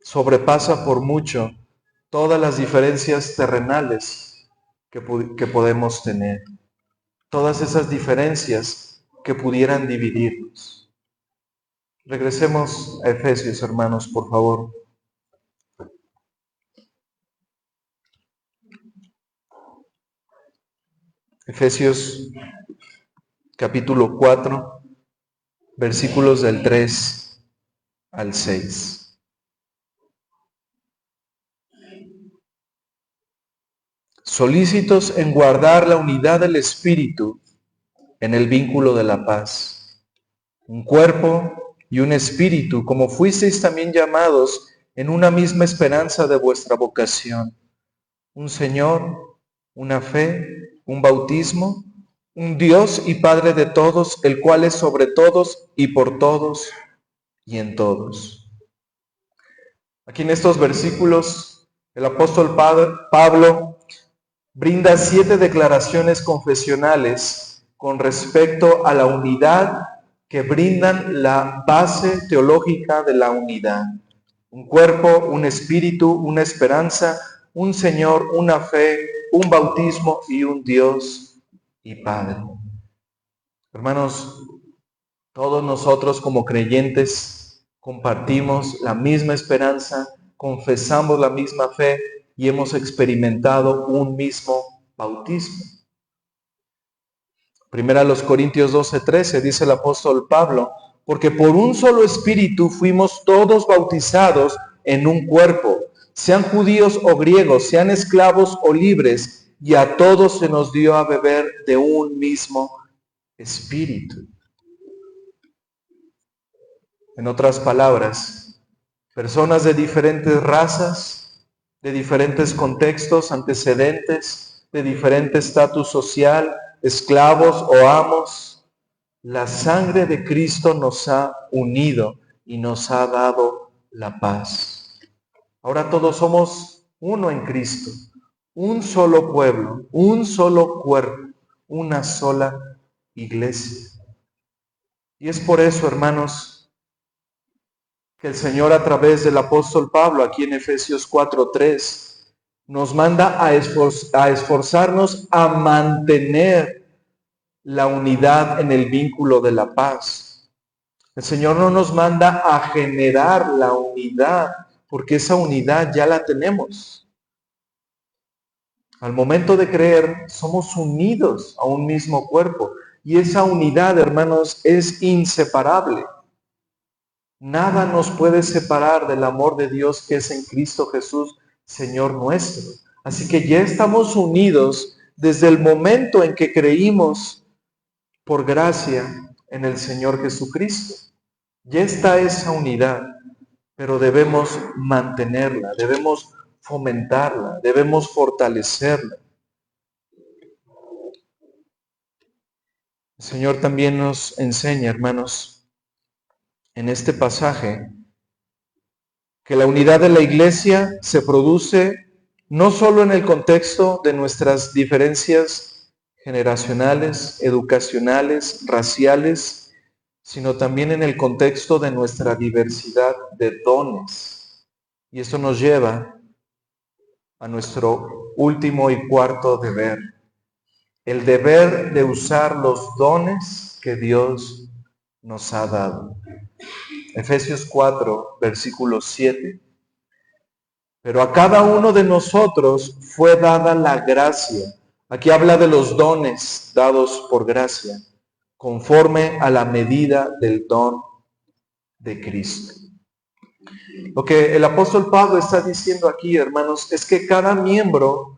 sobrepasa por mucho todas las diferencias terrenales que podemos tener. Todas esas diferencias que pudieran dividirnos. Regresemos a Efesios, hermanos, por favor. Efesios capítulo 4, versículos del 3 al 6. Solícitos en guardar la unidad del Espíritu en el vínculo de la paz. Un cuerpo y un espíritu, como fuisteis también llamados en una misma esperanza de vuestra vocación. Un Señor, una fe, un bautismo, un Dios y Padre de todos, el cual es sobre todos y por todos y en todos. Aquí en estos versículos, el apóstol Pablo brinda 7 declaraciones confesionales con respecto a la unidad que brindan la base teológica de la unidad. Un cuerpo, un espíritu, una esperanza, un Señor, una fe, un bautismo y un Dios y Padre. Hermanos, todos nosotros como creyentes compartimos la misma esperanza, confesamos la misma fe y hemos experimentado un mismo bautismo. Primera a los Corintios 12:13 dice el apóstol Pablo, porque por un solo espíritu fuimos todos bautizados en un cuerpo, sean judíos o griegos, sean esclavos o libres, y a todos se nos dio a beber de un mismo espíritu. En otras palabras, personas de diferentes razas, de diferentes contextos, antecedentes, de diferente estatus social, esclavos o amos, la sangre de Cristo nos ha unido y nos ha dado la paz. Ahora todos somos uno en Cristo, un solo pueblo, un solo cuerpo, una sola iglesia. Y es por eso, hermanos, que el Señor a través del apóstol Pablo, aquí en Efesios 4:3, nos manda a esforzarnos a mantener la unidad en el vínculo de la paz. El Señor no nos manda a generar la unidad, porque esa unidad ya la tenemos. Al momento de creer, somos unidos a un mismo cuerpo, y esa unidad, hermanos, es inseparable. Nada nos puede separar del amor de Dios que es en Cristo Jesús, Señor nuestro. Así que ya estamos unidos desde el momento en que creímos por gracia en el Señor Jesucristo. Ya está esa unidad, pero debemos mantenerla, debemos fomentarla, debemos fortalecerla. El Señor también nos enseña, hermanos, en este pasaje, que la unidad de la iglesia se produce no solo en el contexto de nuestras diferencias generacionales, educacionales, raciales, sino también en el contexto de nuestra diversidad de dones. Y esto nos lleva a nuestro último y cuarto deber, el deber de usar los dones que Dios nos ha dado. Efesios 4, versículo 7. Pero a cada uno de nosotros fue dada la gracia. Aquí habla de los dones dados por gracia, conforme a la medida del don de Cristo. Lo que el apóstol Pablo está diciendo aquí, hermanos, es que cada miembro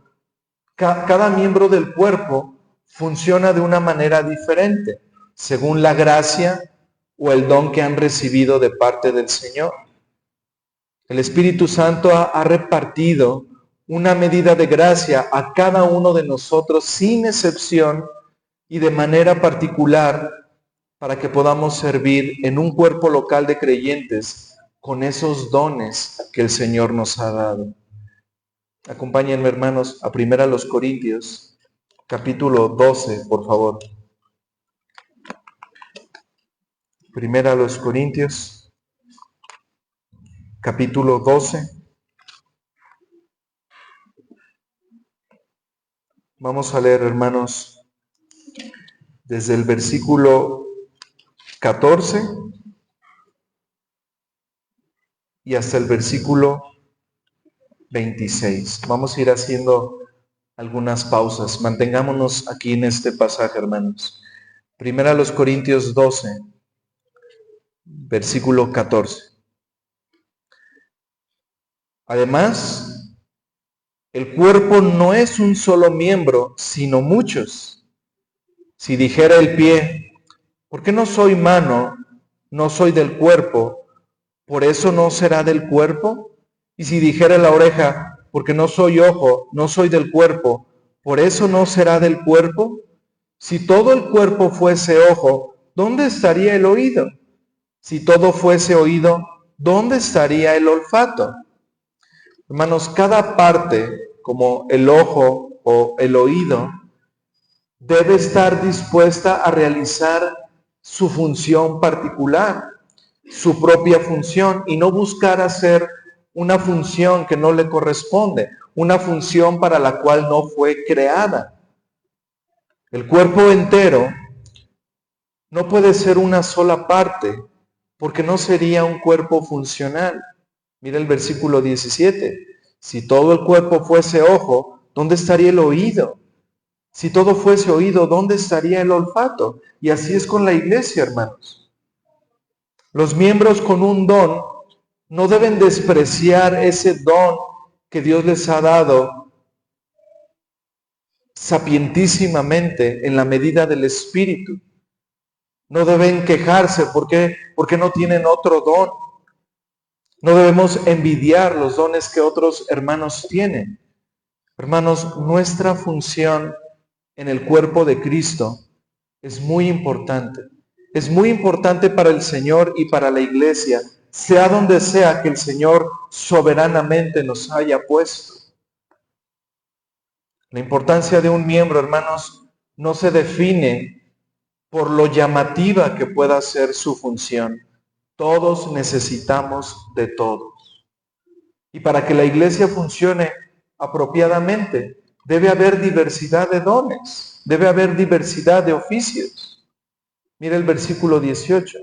del cuerpo funciona de una manera diferente, según la gracia o el don que han recibido de parte del Señor. El Espíritu Santo ha repartido una medida de gracia a cada uno de nosotros sin excepción y de manera particular para que podamos servir en un cuerpo local de creyentes con esos dones que el Señor nos ha dado. Acompáñenme, hermanos, a 1 Corintios, capítulo 12, por favor. 1 Corintios, capítulo 12. Vamos a leer, hermanos, desde el versículo 14 y hasta el versículo 26. Vamos a ir haciendo algunas pausas. Mantengámonos aquí en este pasaje, hermanos. Primera a los Corintios 12, versículo 14. Además, el cuerpo no es un solo miembro, sino muchos. Si dijera el pie, ¿por qué no soy mano? No soy del cuerpo, ¿por eso no será del cuerpo? Y si dijera la oreja, porque no soy ojo, no soy del cuerpo, ¿por eso no será del cuerpo? Si todo el cuerpo fuese ojo, ¿dónde estaría el oído? Si todo fuese oído, ¿dónde estaría el olfato? Hermanos, cada parte, como el ojo o el oído, debe estar dispuesta a realizar su función particular, su propia función, y no buscar hacer una función que no le corresponde, una función para la cual no fue creada. El cuerpo entero no puede ser una sola parte, porque no sería un cuerpo funcional. Mira el versículo 17. Si todo el cuerpo fuese ojo, ¿dónde estaría el oído? Si todo fuese oído, ¿dónde estaría el olfato? Y así es con la iglesia, hermanos. Los miembros con un don no deben despreciar ese don que Dios les ha dado sapientísimamente en la medida del Espíritu. No deben quejarse porque no tienen otro don. No debemos envidiar los dones que otros hermanos tienen. Hermanos, nuestra función en el cuerpo de Cristo es muy importante. Es muy importante para el Señor y para la iglesia, sea donde sea que el Señor soberanamente nos haya puesto. La importancia de un miembro, hermanos, no se define por lo llamativa que pueda ser su función. Todos necesitamos de todos. Y para que la iglesia funcione apropiadamente, debe haber diversidad de dones, debe haber diversidad de oficios. Mira el versículo 18.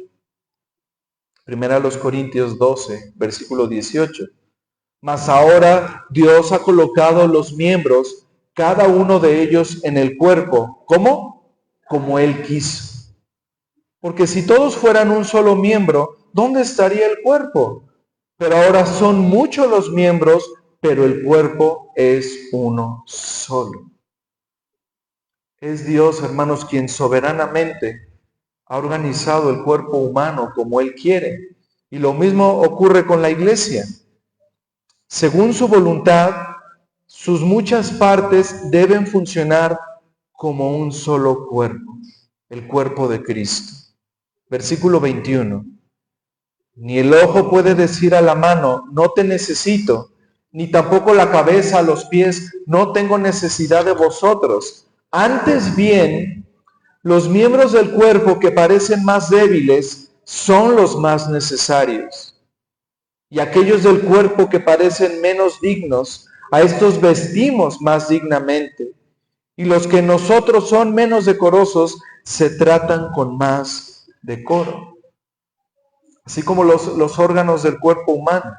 Primera a los Corintios 12, versículo 18. Mas ahora Dios ha colocado los miembros, cada uno de ellos en el cuerpo. ¿Cómo? Como Él quiso. Porque si todos fueran un solo miembro, ¿dónde estaría el cuerpo? Pero ahora son muchos los miembros, pero el cuerpo es uno solo. Es Dios, hermanos, quien soberanamente ha organizado el cuerpo humano como Él quiere. Y lo mismo ocurre con la iglesia. Según su voluntad, sus muchas partes deben funcionar como un solo cuerpo, el cuerpo de Cristo. Versículo 21. Ni el ojo puede decir a la mano, no te necesito, ni tampoco la cabeza a los pies, no tengo necesidad de vosotros. Antes bien, los miembros del cuerpo que parecen más débiles son los más necesarios. Y aquellos del cuerpo que parecen menos dignos, a estos vestimos más dignamente. Y los que nosotros son menos decorosos, se tratan con más decoro. Así como los órganos del cuerpo humano,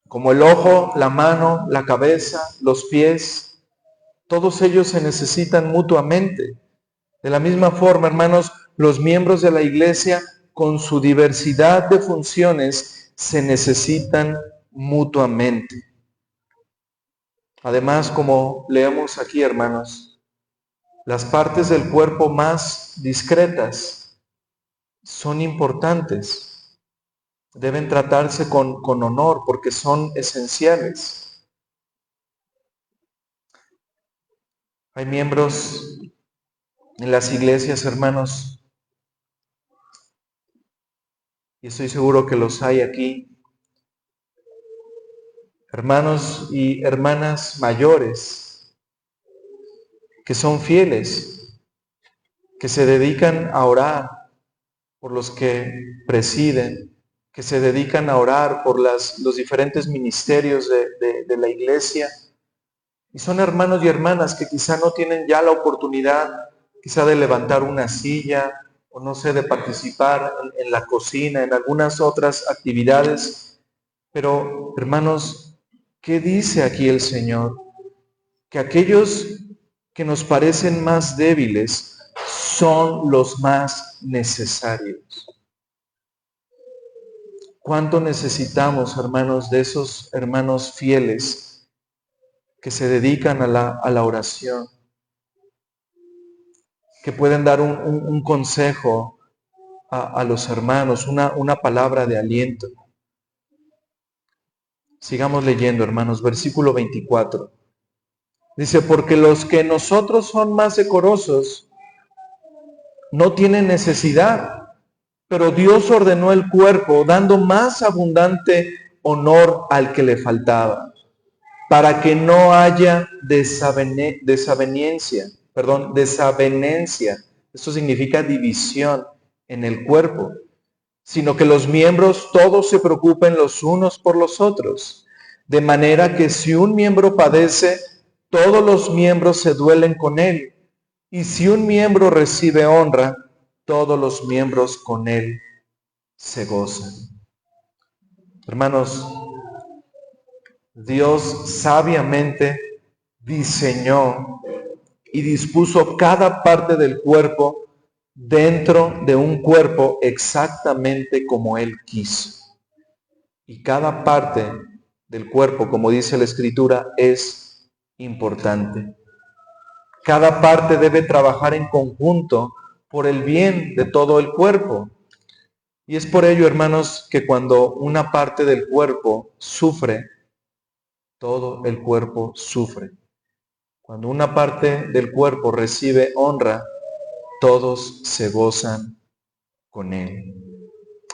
como el ojo, la mano, la cabeza, los pies, todos ellos se necesitan mutuamente. De la misma forma, hermanos, los miembros de la iglesia, con su diversidad de funciones, se necesitan mutuamente. Además, como leemos aquí, hermanos, las partes del cuerpo más discretas son importantes. Deben tratarse con honor porque son esenciales. Hay miembros en las iglesias, hermanos, y estoy seguro que los hay aquí, hermanos y hermanas mayores que son fieles, que se dedican a orar por los que presiden, que se dedican a orar por los diferentes ministerios de la iglesia. Y son hermanos y hermanas que quizá no tienen ya la oportunidad, quizá de levantar una silla o no sé, de participar en la cocina, en algunas otras actividades. Pero, hermanos, ¿qué dice aquí el Señor? Que aquellos que nos parecen más débiles son los más necesarios. ¿Cuánto necesitamos, hermanos, de esos hermanos fieles que se dedican a la oración, que pueden dar un consejo a los hermanos, una palabra de aliento? Sigamos leyendo, hermanos, versículo 24. Dice, porque los que nosotros son más decorosos no tienen necesidad, pero Dios ordenó el cuerpo, dando más abundante honor al que le faltaba, para que no haya desavenencia. Esto significa división en el cuerpo, sino que los miembros todos se preocupen los unos por los otros, de manera que si un miembro padece, todos los miembros se duelen con él, y si un miembro recibe honra, todos los miembros con él se gozan. Hermanos, Dios sabiamente diseñó y dispuso cada parte del cuerpo dentro de un cuerpo exactamente como Él quiso. Y cada parte del cuerpo, como dice la Escritura, es importante. Cada parte debe trabajar en conjunto por el bien de todo el cuerpo. Y es por ello, hermanos, que cuando una parte del cuerpo sufre, todo el cuerpo sufre. Cuando una parte del cuerpo recibe honra, todos se gozan con él.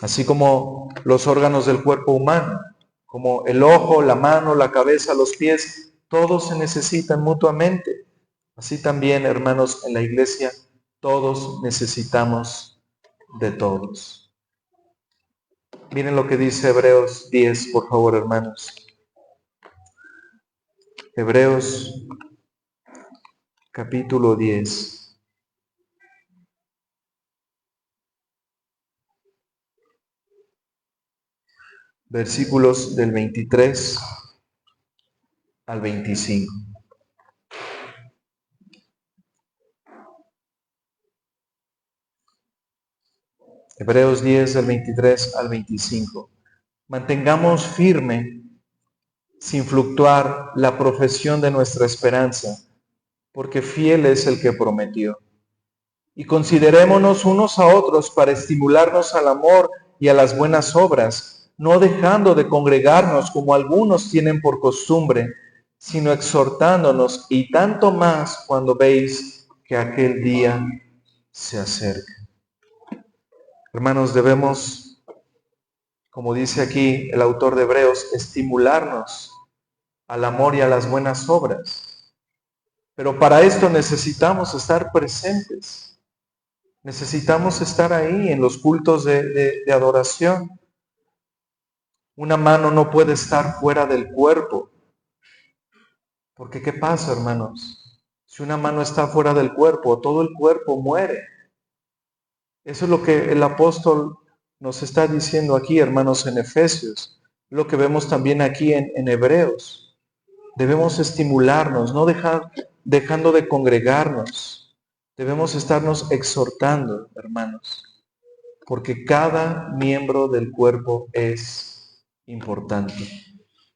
Así como los órganos del cuerpo humano, como el ojo, la mano, la cabeza, los pies, todos se necesitan mutuamente. Así también, hermanos, en la iglesia, todos necesitamos de todos. Miren lo que dice Hebreos 10, por favor, hermanos. Hebreos capítulo 10. Versículos del 23 al 25. Hebreos 10, del 23 al 25. Mantengamos firme, sin fluctuar, la profesión de nuestra esperanza, porque fiel es el que prometió. Y considerémonos unos a otros para estimularnos al amor y a las buenas obras, no dejando de congregarnos como algunos tienen por costumbre, sino exhortándonos, y tanto más cuando veis que aquel día se acerca. Hermanos, debemos, como dice aquí el autor de Hebreos, estimularnos al amor y a las buenas obras. Pero para esto necesitamos estar presentes. Necesitamos estar ahí en los cultos de adoración. Una mano no puede estar fuera del cuerpo. Porque ¿qué pasa, hermanos? Si una mano está fuera del cuerpo, todo el cuerpo muere. Eso es lo que el apóstol nos está diciendo aquí, hermanos, en Efesios. Lo que vemos también aquí en Hebreos. Debemos estimularnos, no dejando de congregarnos. Debemos estarnos exhortando, hermanos, porque cada miembro del cuerpo es importante.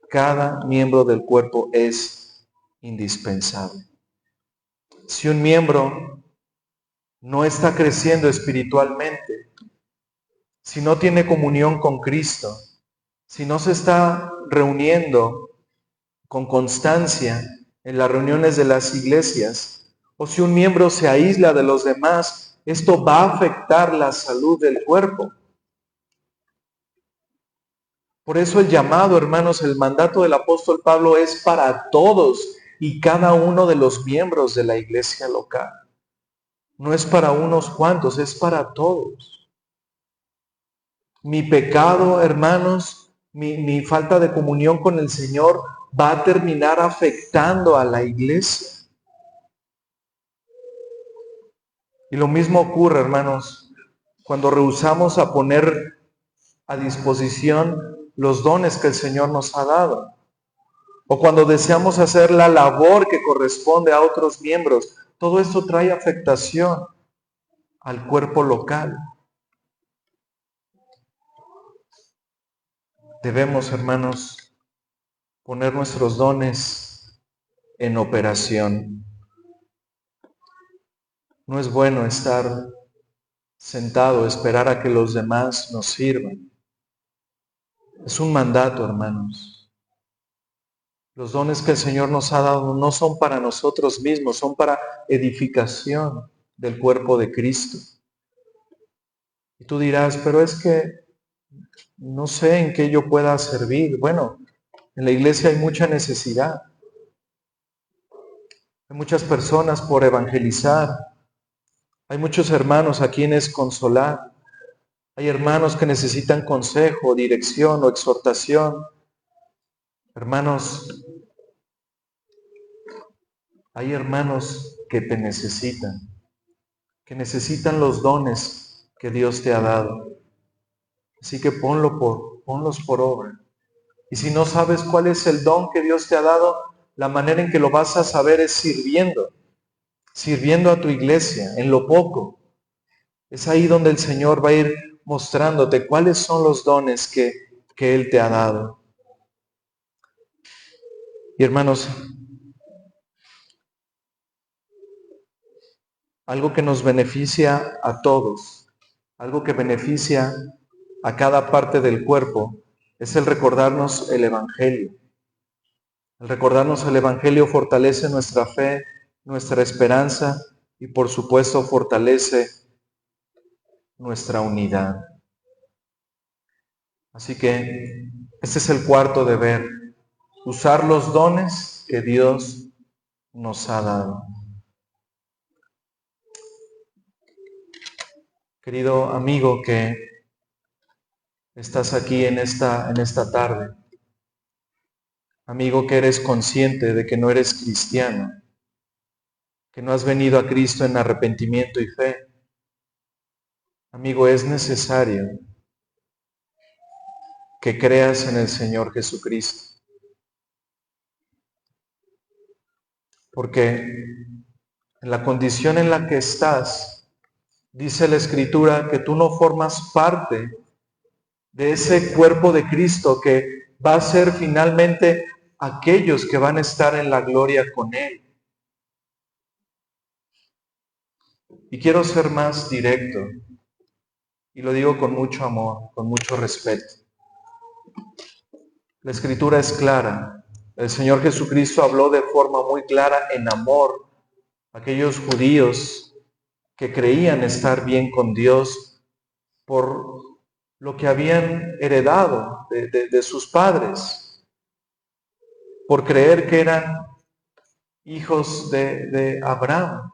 Cada miembro del cuerpo es indispensable. Si un miembro no está creciendo espiritualmente, si no tiene comunión con Cristo, si no se está reuniendo con constancia en las reuniones de las iglesias, o si un miembro se aísla de los demás, esto va a afectar la salud del cuerpo. Por eso el llamado, hermanos, el mandato del apóstol Pablo es para todos y cada uno de los miembros de la iglesia local. No es para unos cuantos, es para todos. Mi pecado, hermanos, mi falta de comunión con el Señor va a terminar afectando a la iglesia. Y lo mismo ocurre, hermanos, cuando rehusamos a poner a disposición los dones que el Señor nos ha dado, o cuando deseamos hacer la labor que corresponde a otros miembros. Todo esto trae afectación al cuerpo local. Debemos, hermanos, poner nuestros dones en operación. No es bueno estar sentado, esperar a que los demás nos sirvan. Es un mandato, hermanos. Los dones que el Señor nos ha dado no son para nosotros mismos, son para edificación del cuerpo de Cristo. Y tú dirás, pero es que no sé en qué yo pueda servir. Bueno, en la iglesia hay mucha necesidad. Hay muchas personas por evangelizar. Hay muchos hermanos a quienes consolar. Hay hermanos que necesitan consejo, dirección o exhortación. Hermanos, hay hermanos que te necesitan, que necesitan los dones que Dios te ha dado. Así que ponlos por obra. Y si no sabes cuál es el don que Dios te ha dado, la manera en que lo vas a saber es sirviendo a tu iglesia, en lo poco. Es ahí donde el Señor va a ir mostrándote cuáles son los dones que Él te ha dado. Y hermanos, algo que nos beneficia a todos, algo que beneficia a cada parte del cuerpo, es el recordarnos el Evangelio. El recordarnos el Evangelio fortalece nuestra fe, nuestra esperanza y por supuesto fortalece nuestra unidad. Así que este es el cuarto deber, usar los dones que Dios nos ha dado. Querido amigo que estás aquí en esta tarde, amigo que eres consciente de que no eres cristiano, que no has venido a Cristo en arrepentimiento y fe, amigo, es necesario que creas en el Señor Jesucristo. Porque en la condición en la que estás, dice la Escritura que tú no formas parte de ese cuerpo de Cristo que va a ser finalmente aquellos que van a estar en la gloria con Él. Y quiero ser más directo, y lo digo con mucho amor, con mucho respeto. La Escritura es clara. El Señor Jesucristo habló de forma muy clara en amor a aquellos judíos que creían estar bien con Dios por lo que habían heredado de sus padres, por creer que eran hijos de Abraham,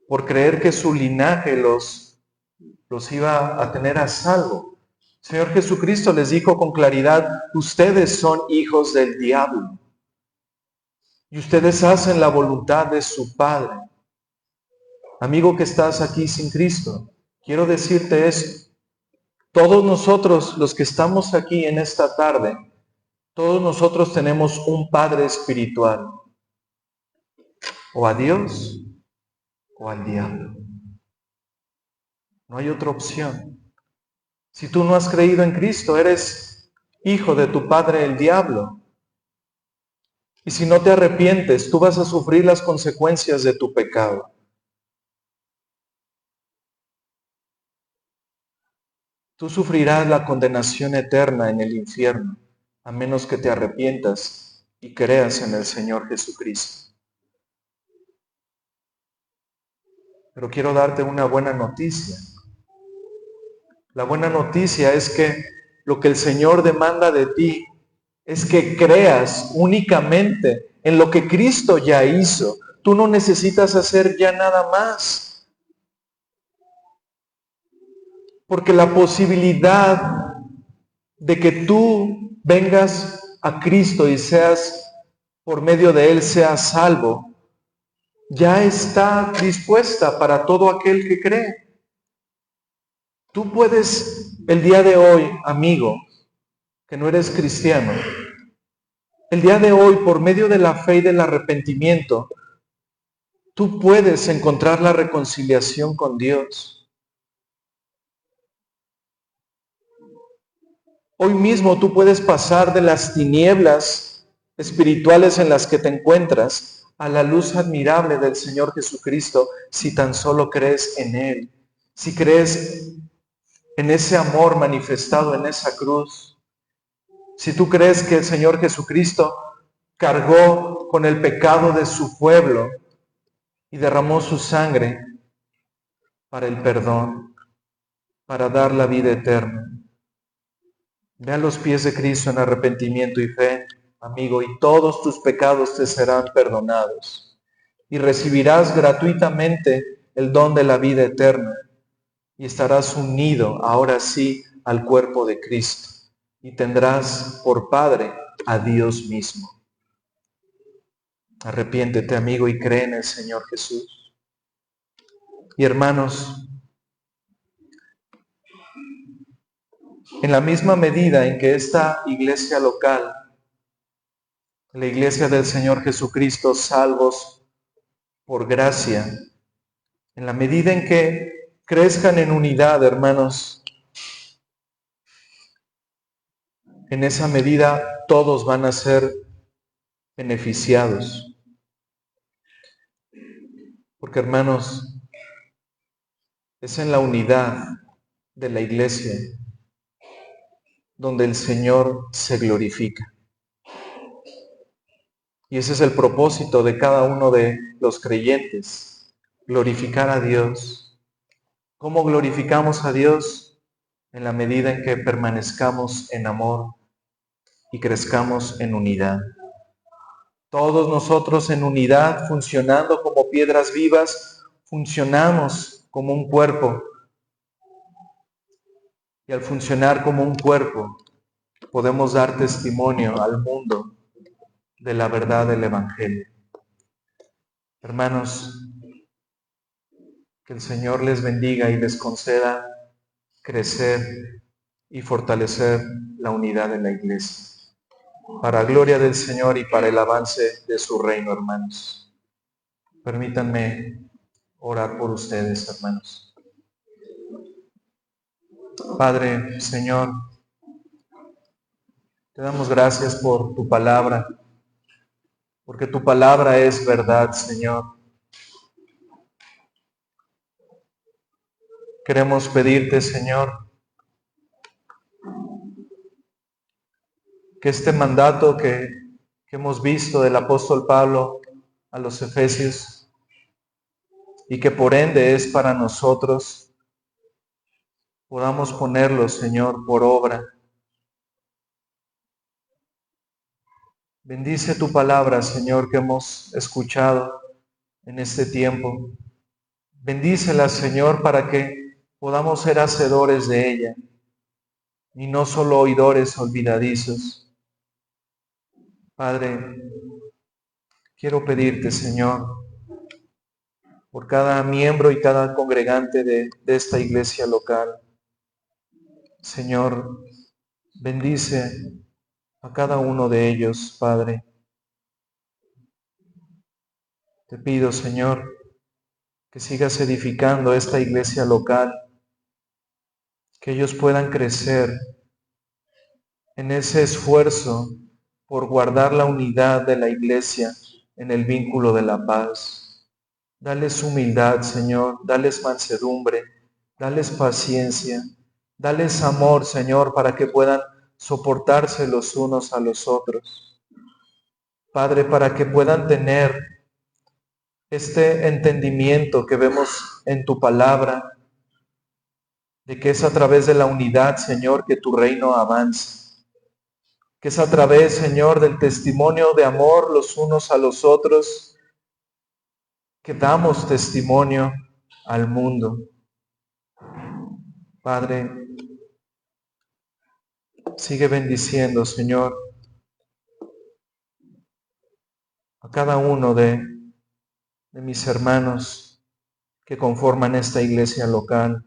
por creer que su linaje los iba a tener a salvo. El Señor Jesucristo les dijo con claridad, ustedes son hijos del diablo y ustedes hacen la voluntad de su Padre. Amigo que estás aquí sin Cristo, quiero decirte eso. Todos nosotros, los que estamos aquí en esta tarde, todos nosotros tenemos un Padre espiritual, o a Dios o al diablo. No hay otra opción. Si tú no has creído en Cristo, eres hijo de tu padre el diablo. Y si no te arrepientes, tú vas a sufrir las consecuencias de tu pecado. Tú sufrirás la condenación eterna en el infierno, a menos que te arrepientas y creas en el Señor Jesucristo. Pero quiero darte una buena noticia. La buena noticia es que lo que el Señor demanda de ti es que creas únicamente en lo que Cristo ya hizo. Tú no necesitas hacer ya nada más. Porque la posibilidad de que tú vengas a Cristo y seas, por medio de Él, seas salvo, ya está dispuesta para todo aquel que cree. Tú puedes el día de hoy, amigo, que no eres cristiano, el día de hoy, por medio de la fe y del arrepentimiento, tú puedes encontrar la reconciliación con Dios. Hoy mismo tú puedes pasar de las tinieblas espirituales en las que te encuentras a la luz admirable del Señor Jesucristo si tan solo crees en Él, si crees en ese amor manifestado en esa cruz. Si tú crees que el Señor Jesucristo cargó con el pecado de su pueblo y derramó su sangre para el perdón, para dar la vida eterna. Ve a los pies de Cristo en arrepentimiento y fe, amigo, y todos tus pecados te serán perdonados. Y recibirás gratuitamente el don de la vida eterna. Y estarás unido, ahora sí, al cuerpo de Cristo. Y tendrás por Padre a Dios mismo. Arrepiéntete, amigo, y cree en el Señor Jesús. Y hermanos, en la misma medida en que esta iglesia local, la iglesia del Señor Jesucristo, salvos por gracia, en la medida en que crezcan en unidad, hermanos, en esa medida todos van a ser beneficiados. Porque, hermanos, es en la unidad de la iglesia donde el Señor se glorifica. Y ese es el propósito de cada uno de los creyentes, glorificar a Dios. ¿Cómo glorificamos a Dios? En la medida en que permanezcamos en amor y crezcamos en unidad. Todos nosotros en unidad, funcionando como piedras vivas, funcionamos como un cuerpo. Y al funcionar como un cuerpo, podemos dar testimonio al mundo de la verdad del Evangelio. Hermanos, que el Señor les bendiga y les conceda crecer y fortalecer la unidad de la iglesia. Para gloria del Señor y para el avance de su reino, hermanos. Permítanme orar por ustedes, hermanos. Padre, Señor, te damos gracias por tu palabra, porque tu palabra es verdad, Señor. Queremos pedirte, Señor, que este mandato que hemos visto del apóstol Pablo a los Efesios y que por ende es para nosotros, podamos ponerlo, Señor, por obra. Bendice tu palabra, Señor, que hemos escuchado en este tiempo. Bendícela, Señor, para que podamos ser hacedores de ella y no solo oidores olvidadizos. Padre, quiero pedirte, Señor, por cada miembro y cada congregante de esta iglesia local. Señor, bendice a cada uno de ellos, Padre. Te pido, Señor, que sigas edificando esta iglesia local, que ellos puedan crecer en ese esfuerzo por guardar la unidad de la iglesia en el vínculo de la paz. Dales humildad, Señor, dales mansedumbre, dales paciencia, dales amor, Señor, para que puedan soportarse los unos a los otros. Padre, para que puedan tener este entendimiento que vemos en tu palabra, de que es a través de la unidad, Señor, que tu reino avanza. Que es a través, Señor, del testimonio de amor los unos a los otros, que damos testimonio al mundo. Padre, sigue bendiciendo, Señor, a cada uno de mis hermanos que conforman esta iglesia local.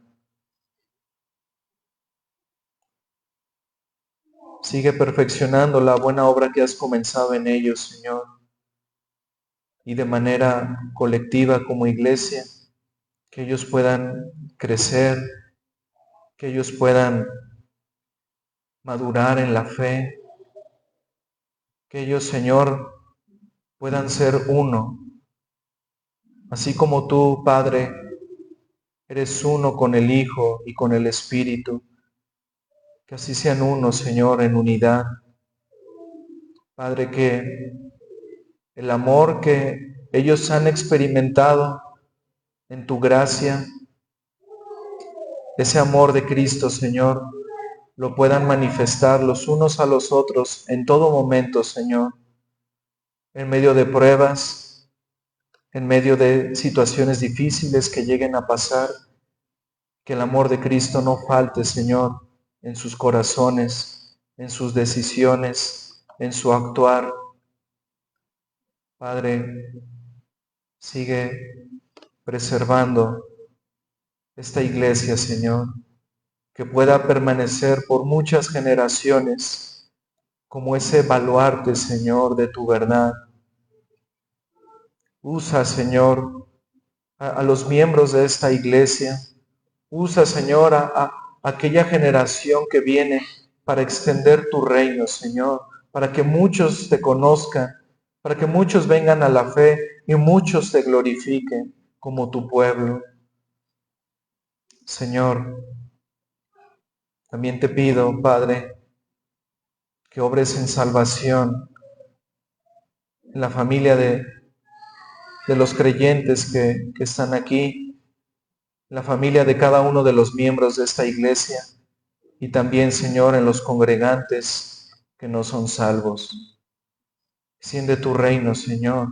Sigue perfeccionando la buena obra que has comenzado en ellos, Señor. Y de manera colectiva como iglesia, que ellos puedan crecer, que ellos puedan madurar en la fe, que ellos, Señor, puedan ser uno, así como tú, Padre, eres uno con el Hijo y con el Espíritu, que así sean uno, Señor, en unidad. Padre, que el amor que ellos han experimentado en tu gracia, ese amor de Cristo, Señor, lo puedan manifestar los unos a los otros en todo momento, Señor, en medio de pruebas, en medio de situaciones difíciles que lleguen a pasar, que el amor de Cristo no falte, Señor, en sus corazones, en sus decisiones, en su actuar. Padre, sigue preservando esta iglesia, Señor, que pueda permanecer por muchas generaciones como ese baluarte, Señor, de tu verdad. Usa, Señor, a los miembros de esta iglesia. Usa, Señor, a aquella generación que viene para extender tu reino, Señor, para que muchos te conozcan, para que muchos vengan a la fe y muchos te glorifiquen como tu pueblo. Señor, también te pido, Padre, que obres en salvación en la familia de los creyentes que están aquí, en la familia de cada uno de los miembros de esta iglesia y también, Señor, en los congregantes que no son salvos. Extiende tu reino, Señor,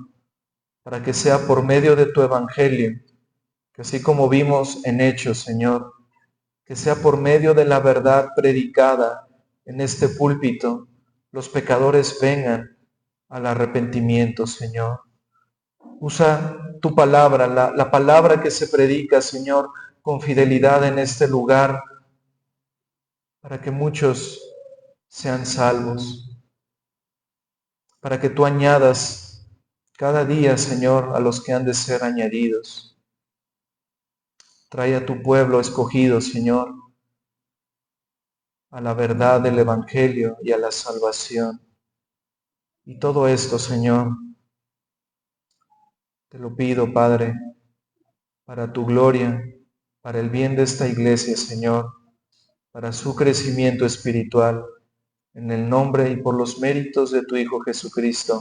para que sea por medio de tu evangelio, que así como vimos en Hechos, Señor, que sea por medio de la verdad predicada en este púlpito, los pecadores vengan al arrepentimiento, Señor. Usa tu palabra, la palabra que se predica, Señor, con fidelidad en este lugar, para que muchos sean salvos, para que tú añadas cada día, Señor, a los que han de ser añadidos. Trae a tu pueblo escogido, Señor, a la verdad del Evangelio y a la salvación. Y todo esto, Señor, te lo pido, Padre, para tu gloria, para el bien de esta iglesia, Señor, para su crecimiento espiritual, en el nombre y por los méritos de tu Hijo Jesucristo.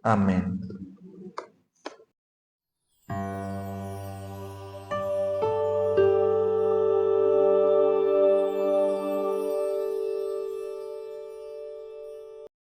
Amén.